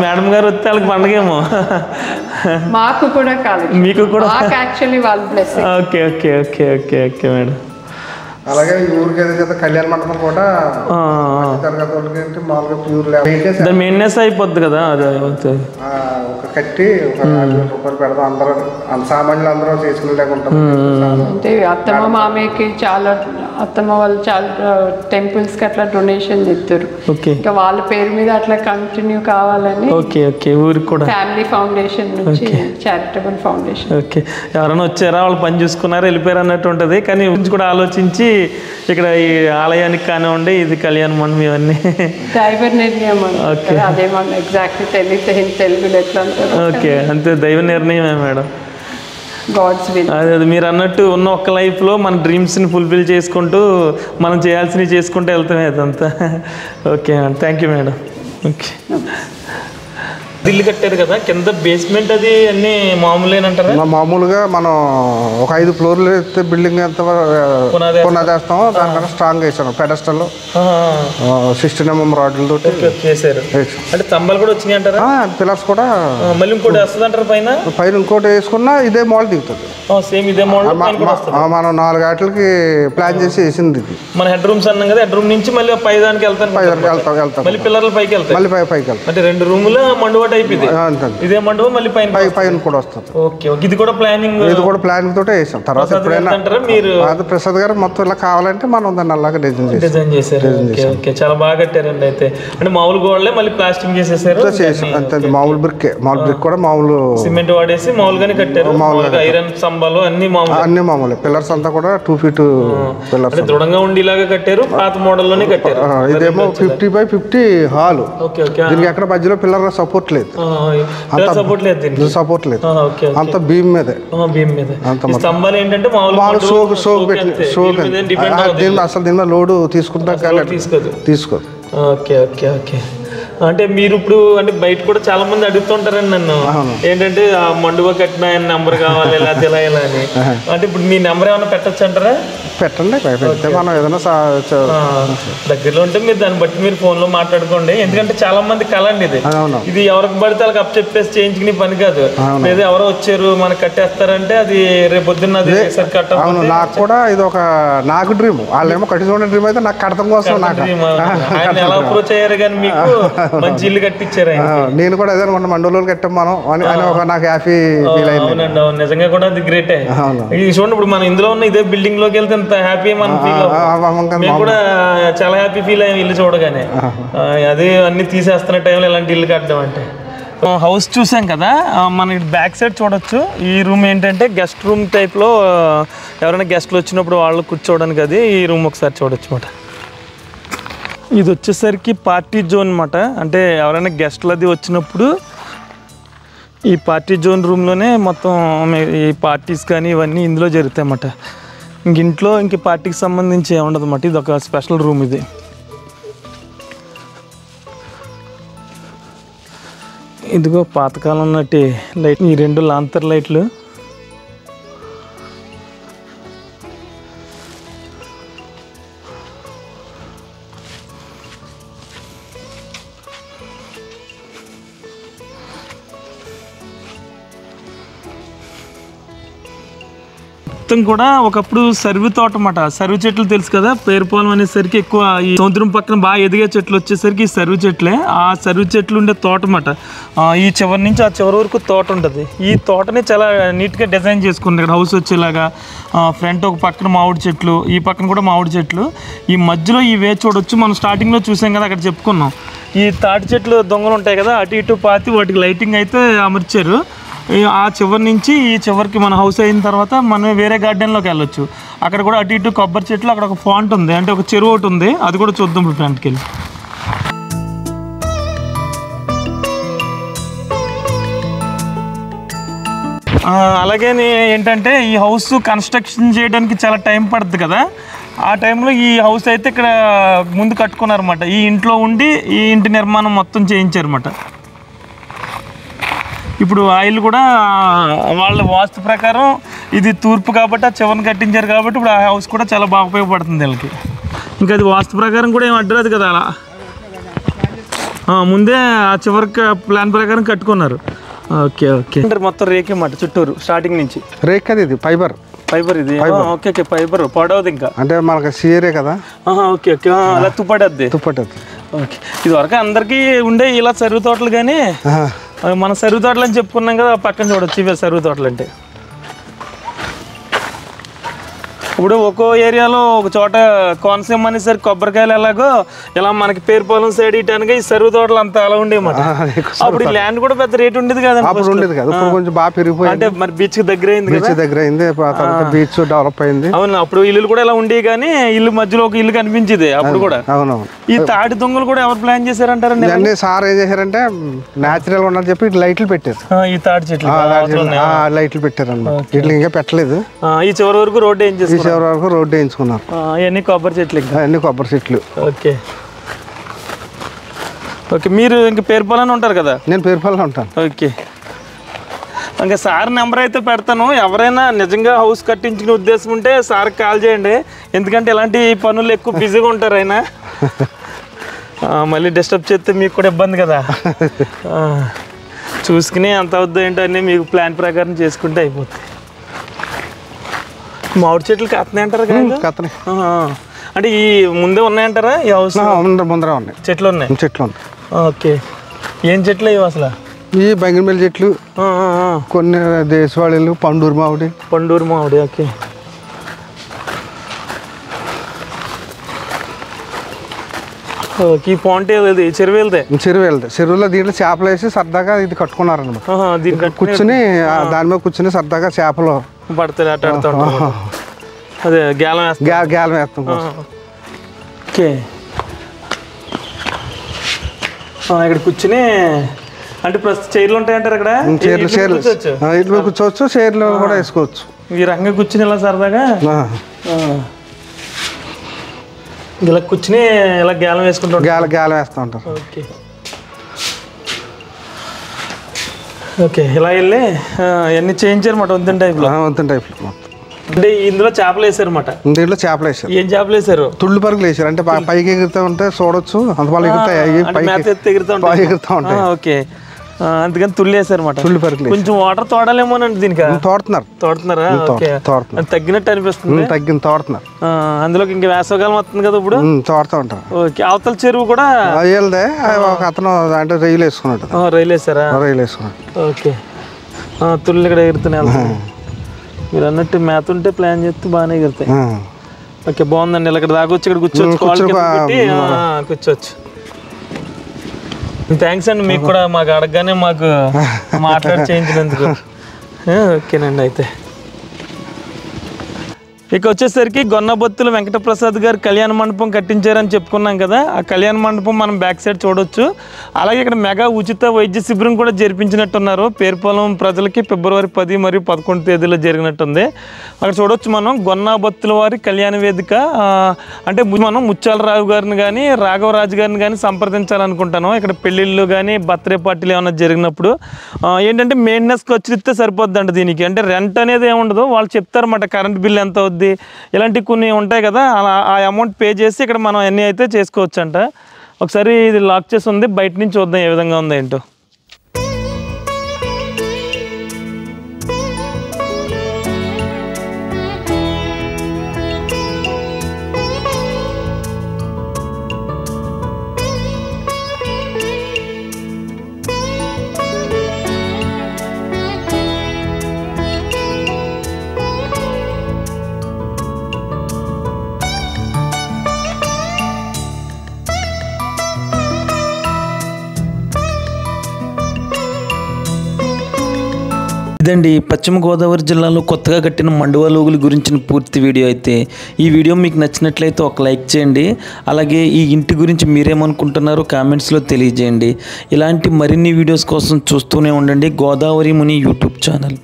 మేడం గారు వస్తే వాళ్ళకి పండగేమో. మాకు కూడా కాలక్షేపం. మీకు కూడా యాక్చువల్లీ వాళ్ళు blessing. Okay okay okay okay okay madam. అలాగే ఈ ఊరికి ఏదైతే కళ్యాణ మండపం కూడా తరగతి వాళ్ళకి మామూలుగా ప్యూర్ దాని మెయింటెనెన్స్ అయిపోద్ది కదా. అది ఒక కట్టి ఒక 5,000 రూపాయలు పెడతాం. అందరూ సామాన్యులు అందరూ చేసుకునేలాగుంటాం. అంటే అత్తమ్మ మామయ్యకి చాలా, అత్తమ్మ వాళ్ళు చాలా టెంపుల్స్ కి అట్లా డొనేషన్ ఇస్తారు. ఇంకా వాళ్ళ పేరు మీద అట్లా కంటిన్యూ కావాలని ఊరికి కూడా ఫ్యామిలీ ఫౌండేషన్ నుంచి చారిటబుల్ ఫౌండేషన్. ఓకే. ఎవరైనా వచ్చారా వాళ్ళు పని చూసుకున్నారా వెళ్ళిపోయారు అన్నట్టు ఉంటుంది. కానీ కూడా ఆలోచించి ఇక్కడ ఈ ఆలయానికి కానివ్వండి, ఇది కళ్యాణ మండపం ఇవన్నీ దైవ నిర్ణయం. అదే ఎగ్జాక్ట్లీ తెలుగులో ఎట్లా అంటారు. ఓకే, అంతే దైవ నిర్ణయమే మేడం. God's will. అదే మీరు అన్నట్టు ఉన్న ఒక్క లైఫ్లో మన డ్రీమ్స్ని ఫుల్ఫిల్ చేసుకుంటూ మనం చేయాల్సినవి చేసుకుంటూ వెళ్తామే అదంతా. Okay madam, thank you madam. Okay. ఇల్లు కట్టారు కదా, కింద బేస్మెంట్ అది అన్ని మామూలేనంటారా? మామూలుగా మనం ఒక 5 ఫ్లోర్లు అయితే బిల్డింగ్ ఎంత పునాదేస్తామో దానికన్నా స్ట్రాంగ్ వేసాను. పెడస్టల్ 16mm రాడ్లతో చేశారు. అంటే స్తంభాలు కూడా వచ్చినాయి అంటారా? పిల్లర్స్ కూడా మళ్ళీ ఇంకోటి వస్తుంది అంటారు పైన. పైన ఇంకోటి వేసుకున్నా ఇదే మోడల్ దిగుతుంది. సేమ్ ఇదే మోడల్ మనం 4 ఆటలకి ప్లాన్ చేసి వేసింది ఇది. మన హెడ్ రూమ్స్ అన్నాం కదా, హెడ్ రూమ్ నుంచి మళ్ళీ పై దానికి వెళ్తాను, మళ్ళీ పిల్లర్లు పైకి వెళ్తాయి, మళ్ళీ పైకి వెళ్తాం. అంటే 2 రూముల మండువ టైప్ ఇది. ఇదే మండపం మళ్ళీ పైన కూడా వస్తుంది. ఓకే. ఇది కూడా ప్లానింగ్ తోటే వేసాం. తర్వాత ఎప్పుడైనా అది ప్రసాద్ గారు మొత్తం ఇలా కావాలంటే మనం దాన్ని అలాగే డిజైన్ చేశారు. ఓకే, చాలా బాగా కట్టారండి. అయితే అంటే మామూలు గోడలే మళ్ళీ ప్లాస్టింగ్ చేసేసారు. అంతే, మామూలు బ్రిక్ కూడా మామూలు సిమెంట్ వాడేసి మామూలుగానే కట్టారు. మామూలుగా ఐరన్ స్తంభాలు అన్ని మామూలు. పిల్లర్స్ అంతా కూడా 2 feet పిల్లర్స్ దృఢంగా ఉండేలాగా కట్టారు. పాత మోడల్ లోనే కట్టారు. ఇదేమో 50x50 హాల్. దీనికి ఎక్కడ మధ్యలో పిల్లర్ సపోర్ట్ లేదు. సపోర్ట్ లేదు. అంత బీమ్ మీదే. స్తంభాలు ఏంటంటే అసలు దీని లోడు తీసుకుంటాం తీసుకోదు. Okay okay okay. అంటే మీరు ఇప్పుడు అంటే బయట కూడా చాలా మంది అడుగుతుంటారండి నన్ను, ఏంటంటే ఆ మండువ కట్టిన నెంబర్ కావాలి ఇలా ఇలా ఇలా అని. అంటే ఇప్పుడు మీ నెంబర్ ఏమైనా పెట్టచ్చు అంటారా? పెట్టండి, మనం ఏదైనా దగ్గరలో ఉంటే మీరు దాన్ని బట్టి మీరు ఫోన్ లో మాట్లాడుకోండి. ఎందుకంటే చాలా మంది కళ అండి ఇది. ఇది ఎవరికి పడితే వాళ్ళకి అప్ చెప్పేసి చేయించుకునే పని కాదు. లేదా ఎవరో వచ్చారు మనకు కట్టేస్తారంటే అది రేపు పొద్దున్న నాకు కూడా ఇది ఒక నాకు డ్రీమ్. వాళ్ళేమో కట్టించుకునే డ్రీమ్ అయితే నాకు కడతం కోసం ఆయన ఎలా అప్రోచ్ అయ్యారు కానీ మీకు మంచి ఇల్లు కట్టించారు. నేను కూడా అదే మండలంలో కట్టాం మనం అని ఒక నాకు హ్యాపీ ఫీల్ అయింది. అవునండి, అవును, నిజంగా కూడా అది గ్రేటే. ఇది చూడండి, ఇప్పుడు మనం ఇందులో ఉన్న ఇదే బిల్డింగ్ లోకి వెళ్తే ఎంత హ్యాపీ మనం ఫీల్ అవుతాం. మేము కూడా చాలా హ్యాపీ ఫీల్ అయ్యాం ఇల్లు చూడగానే. అదే అన్ని తీసేస్తున్న టైంలో ఇలాంటి ఇల్లు కట్టడం అంటే. హౌస్ చూసాం కదా, మన బ్యాక్ సైడ్ చూడొచ్చు. ఈ రూమ్ ఏంటంటే గెస్ట్ రూమ్ టైప్లో ఎవరైనా గెస్ట్లు వచ్చినప్పుడు వాళ్ళు కూర్చోవడానికి అది ఈ రూమ్ ఒకసారి చూడొచ్చు అన్నమాట. ఇది వచ్చేసరికి పార్టీ జోన్ అన్నమాట. అంటే ఎవరైనా గెస్ట్లు అది వచ్చినప్పుడు ఈ పార్టీ జోన్ రూమ్లోనే మొత్తం ఈ పార్టీస్ కానీ ఇవన్నీ ఇందులో జరుగుతాయి అన్నమాట. ఇంట్లో ఇంక పార్టీకి సంబంధించి ఏముండదు అన్నమాట. ఇది ఒక స్పెషల్ రూమ్. ఇది ఇదిగో పాతకాలం ఉన్నట్టు లైట్, ఈ 2 లాంతర్ లైట్లు. మొత్తం కూడా ఒకప్పుడు సర్వి తోట అన్నమాట. సర్వి చెట్లు తెలుసు కదా, పేరుపాలెం అనేసరికి ఎక్కువ ఈ సముద్రం పక్కన బాగా ఎదిగే చెట్లు వచ్చేసరికి సర్వి చెట్లే. ఆ సర్వి చెట్లు ఉండే తోట అన్నమాట. ఈ చివరి నుంచి ఆ చివరి వరకు తోట ఉంటుంది. ఈ తోటని చాలా నీట్గా డిజైన్ చేసుకుంది. ఇక్కడ హౌస్ వచ్చేలాగా ఫ్రంట్ ఒక పక్కన మామిడి చెట్లు, ఈ పక్కన కూడా మామిడి చెట్లు, ఈ మధ్యలో ఈ వే చూడొచ్చు. మనం స్టార్టింగ్లో చూసాం కదా, అక్కడ చెప్పుకున్నాం. ఈ తాటి చెట్లు దొంగలు ఉంటాయి కదా, అటు ఇటు పాతి వాటికి లైటింగ్ అయితే అమర్చారు. ఆ చివరి నుంచి ఈ చివరికి మన హౌస్ అయిన తర్వాత మనం వేరే గార్డెన్లోకి వెళ్ళొచ్చు. అక్కడ కూడా అటు ఇటు కొబ్బరి చెట్లు, అక్కడ ఒక ఫాంట్ ఉంది, అంటే ఒక చెరువు ఒకటి ఉంది. అది కూడా చూద్దాం ఇప్పుడు ఫ్రంట్కి వెళ్ళి. అలాగే ఏంటంటే ఈ హౌస్ కన్స్ట్రక్షన్ చేయడానికి చాలా టైం పడుతుంది కదా, ఆ టైంలో ఈ హౌస్ అయితే ఇక్కడ ముందు కట్టుకున్నారన్నమాట. ఈ ఇంట్లో ఉండి ఈ ఇంటి నిర్మాణం మొత్తం చేయించారన్నమాట. ఇప్పుడు ఆయిల్ కూడా వాళ్ళ వాస్తు ప్రకారం ఇది తూర్పు కాబట్టి ఆ చివరిని కట్టించారు కాబట్టి ఇప్పుడు ఆ హౌస్ కూడా చాలా బాగా ఉపయోగపడుతుంది వీళ్ళకి. ఇంకా అది వాస్తు ప్రకారం కూడా ఏం అడ్డరాదు కదా, అలా ముందే ఆ చివరికి ప్లాన్ ప్రకారం కట్టుకున్నారు. Okay okay. మొత్తం రేకే మాట చుట్టూరు స్టార్టింగ్ నుంచి రేక్ అది, ఇది ఫైబర్ ఇది. ఓకే ఓకే, ఫైబర్ పడవది ఇంకా, అంటే మనకి సీరే కదా. ఓకే ఓకే, అలా తుప్పటద్ది. ఓకే, ఇది వరకు అందరికీ ఉండే ఇలా సరువు తోటలు, కానీ మన సరువు తోటలు అని చెప్పుకున్నాం కదా, పక్కన చూడొచ్చు ఇవే సరువు తోటలు అంటే. ఇప్పుడు ఒక్కో ఏరియాలో ఒక చోట కోనసీమ అనేసరికి కొబ్బరికాయలు ఎలాగో ఇలా మనకి పేరుపాలెం సైడ్ ఇటానికి ఈ సరువు తోటలు అంతా అలా ఉండేమాట. అప్పుడు ల్యాండ్ కూడా పెద్ద రేట్ ఉండేది కదా, కొంచెం బాగా పెరిగిపోయింది. అంటే మరి బీచ్ దగ్గర అయింది, బీచ్ డెవలప్ అయింది. అవును, అప్పుడు ఇల్లు కూడా ఇలా ఉండేవి, కానీ ఇల్లు మధ్యలో ఒక ఇల్లు కనిపించేది అప్పుడు కూడా. అవునవును. ఈ తాటి దొంగలు కూడా ఎవరు ప్లాన్ చేశారంటారండి? అన్ని సార్ ఏం చేశారంటే న్యాచురల్ ఉండాలని చెప్పి లైట్లు పెట్టారు. ఈ తాటి చెట్లు లైట్లు పెట్టారు అన్నమాట. ఇట్లా ఇంకా పెట్టలేదు. ఈ చివరి వరకు రోడ్డు ఏం చేశారు? చివరి వరకు రోడ్డు వేయించుకున్నారు. అన్ని కొబ్బరి చెట్లు, అన్ని కొబ్బరి చెట్లు. Okay okay. మీరు ఇంకా పేరుపాలెం ఉంటారు కదా? నేను పేరుపాలెం ఉంటాను. ఓకే, ఇంకా సార్ నెంబర్ అయితే పెడతాను. ఎవరైనా నిజంగా హౌస్ కట్టించుకునే ఉద్దేశం ఉంటే సార్కి కాల్ చేయండి, ఎందుకంటే ఇలాంటి పనులు ఎక్కువ బిజీగా ఉంటారు ఆయన. మళ్ళీ డిస్టర్బ్ చేస్తే మీకు కూడా ఇబ్బంది కదా, చూసుకుని ఎంత అవుద్దో ఏంటో అన్నీ మీకు ప్లాన్ ప్రకారం చేసుకుంటే అయిపోతుంది. మామిడి చెట్లు కత్తనాయి అంటారు కదా? అంటే ఈ ముందే ఉన్నాయంటారా ఈ హౌస్ ముందర ఉన్నాయి చెట్లు? ఉన్నాయి చెట్లు ఉన్నాయి. ఓకే, ఏం చెట్లు ఇవి అసలు? ఈ బంగినపల్లి చెట్లు, కొన్ని దేశవాళీలు, పండూరు మామిడి. ఓకే, ఈ పాంటే చెరువులో దీంట్లో చేపలు వేసి సరదాగా ఇది కట్టుకున్నారు అనమాట. కూర్చుని దాని మీద కూర్చుని సరదాగా చేపలు పడతాయి, అదే గేలం వేస్తాం. ఓకే, ఇక్కడ కూర్చుని అంటే ప్రస్తుతం చైర్లు ఉంటాయంటారు ఇక్కడ? చైర్లు కూర్చోవచ్చు, చైర్లు కూడా వేసుకోవచ్చు. ఈ రకంగా కూర్చుని ఇలా సరదాగా ఇలా కూర్చుని ఇలా గేలం వేసుకుంటాం, గేలం వేస్తూ ఉంటారు. ఓకే ఓకే, ఇలా వెళ్ళి అన్నీ చేయించారన్నమాట వంతెన టైప్లో. అంటే ఇందులో చేపలు వేసారన్నమాట. దీంట్లో చేపలు వేసారు. ఏం చేపలు వేసారు? తుళ్ళు పరుగులు వేసారు. అంటే పైకి ఎగురుతూ ఉంటే చూడొచ్చు, అంతవల్ల ఎగురుతా ఉంటాయి. ఓకే, అందుకని తుళ్ళు వేసారన్నమాట. తుళ్ళు పరుగులు కొంచెం వాటర్ తోడాలేమోనండి దీనికి. తోడుతున్నారా? తగ్గినట్టు అనిపిస్తుంది. తోడుతున్నారు. అందులోకి ఇంకా వేసవకాలం వస్తుంది కదా ఇప్పుడు, తోడుతూ ఉంటారు. ఓకే, అవతల చెరువు కూడా వెళ్దే ఒక అతను అంటే రైలు వేసుకున్నాడు. రైలు వేసారా? రైలు వేసుకున్నాడు. ఓకే, తుళ్ళు ఇక్కడ ఎగురుతున్నాయి. మీరు అన్నట్టు మేత ఉంటే ప్లాన్ చేస్తే బాగానే ఎగురుతాయి. ఓకే, బాగుందండి. ఇలా ఇక్కడ దాకొచ్చి ఇక్కడ కూర్చోవచ్చు. థ్యాంక్స్ అండి, మీకు కూడా మాకు అడగగానే మాకు మాట్లాడి చేయించినందుకు. ఓకేనండి. అయితే ఇక వచ్చేసరికి గొన్నబొత్తుల వెంకటప్రసాద్ గారు కళ్యాణ మండపం కట్టించారని చెప్పుకున్నాం కదా, ఆ కళ్యాణ మండపం మనం బ్యాక్ సైడ్ చూడొచ్చు. అలాగే ఇక్కడ మెగా ఉచిత వైద్య శిబిరం కూడా జరిపించినట్టున్నారు పేరుపాలెం ప్రజలకి. ఫిబ్రవరి 10 మరియు 11 తేదీలో జరిగినట్టుంది. అక్కడ చూడొచ్చు మనం గొన్నబొత్తుల వారి కళ్యాణ వేదిక. అంటే మనం ముత్యాలరావు గారిని కానీ రాఘవరాజు గారిని కానీ సంప్రదించాలనుకుంటాను. ఇక్కడ పెళ్ళిళ్ళు కానీ బర్త్డే పార్టీలు ఏమైనా జరిగినప్పుడు ఏంటంటే మెయింటెనెన్స్ ఖర్చులు ఇస్తే సరిపోద్దండి దీనికి. అంటే రెంట్ అనేది ఏముండదు, వాళ్ళు చెప్తారన్నమాట కరెంట్ బిల్ ఎంత అవుద్ది, ఇలాంటి కొన్ని ఉంటాయి కదా, అలా ఆ అమౌంట్ పే చేసి ఇక్కడ మనం అన్నీ అయితే చేసుకోవచ్చు అంట. ఒకసారి ఇది లాక్ చేసి ఉంది, బయట నుంచి చూద్దాం ఏ విధంగా ఉందో ఏంటో. ఇదండి పశ్చిమ గోదావరి జిల్లాలో కొత్తగా కట్టిన మండువా లోగుల గురించిన పూర్తి వీడియో. అయితే ఈ వీడియో మీకు నచ్చినట్లయితే ఒక లైక్ చేయండి. అలాగే ఈ ఇంటి గురించి మీరేమనుకుంటున్నారో కామెంట్స్లో తెలియజేయండి. ఇలాంటి మరిన్ని వీడియోస్ కోసం చూస్తూనే ఉండండి గోదావరి ముని యూట్యూబ్ ఛానల్.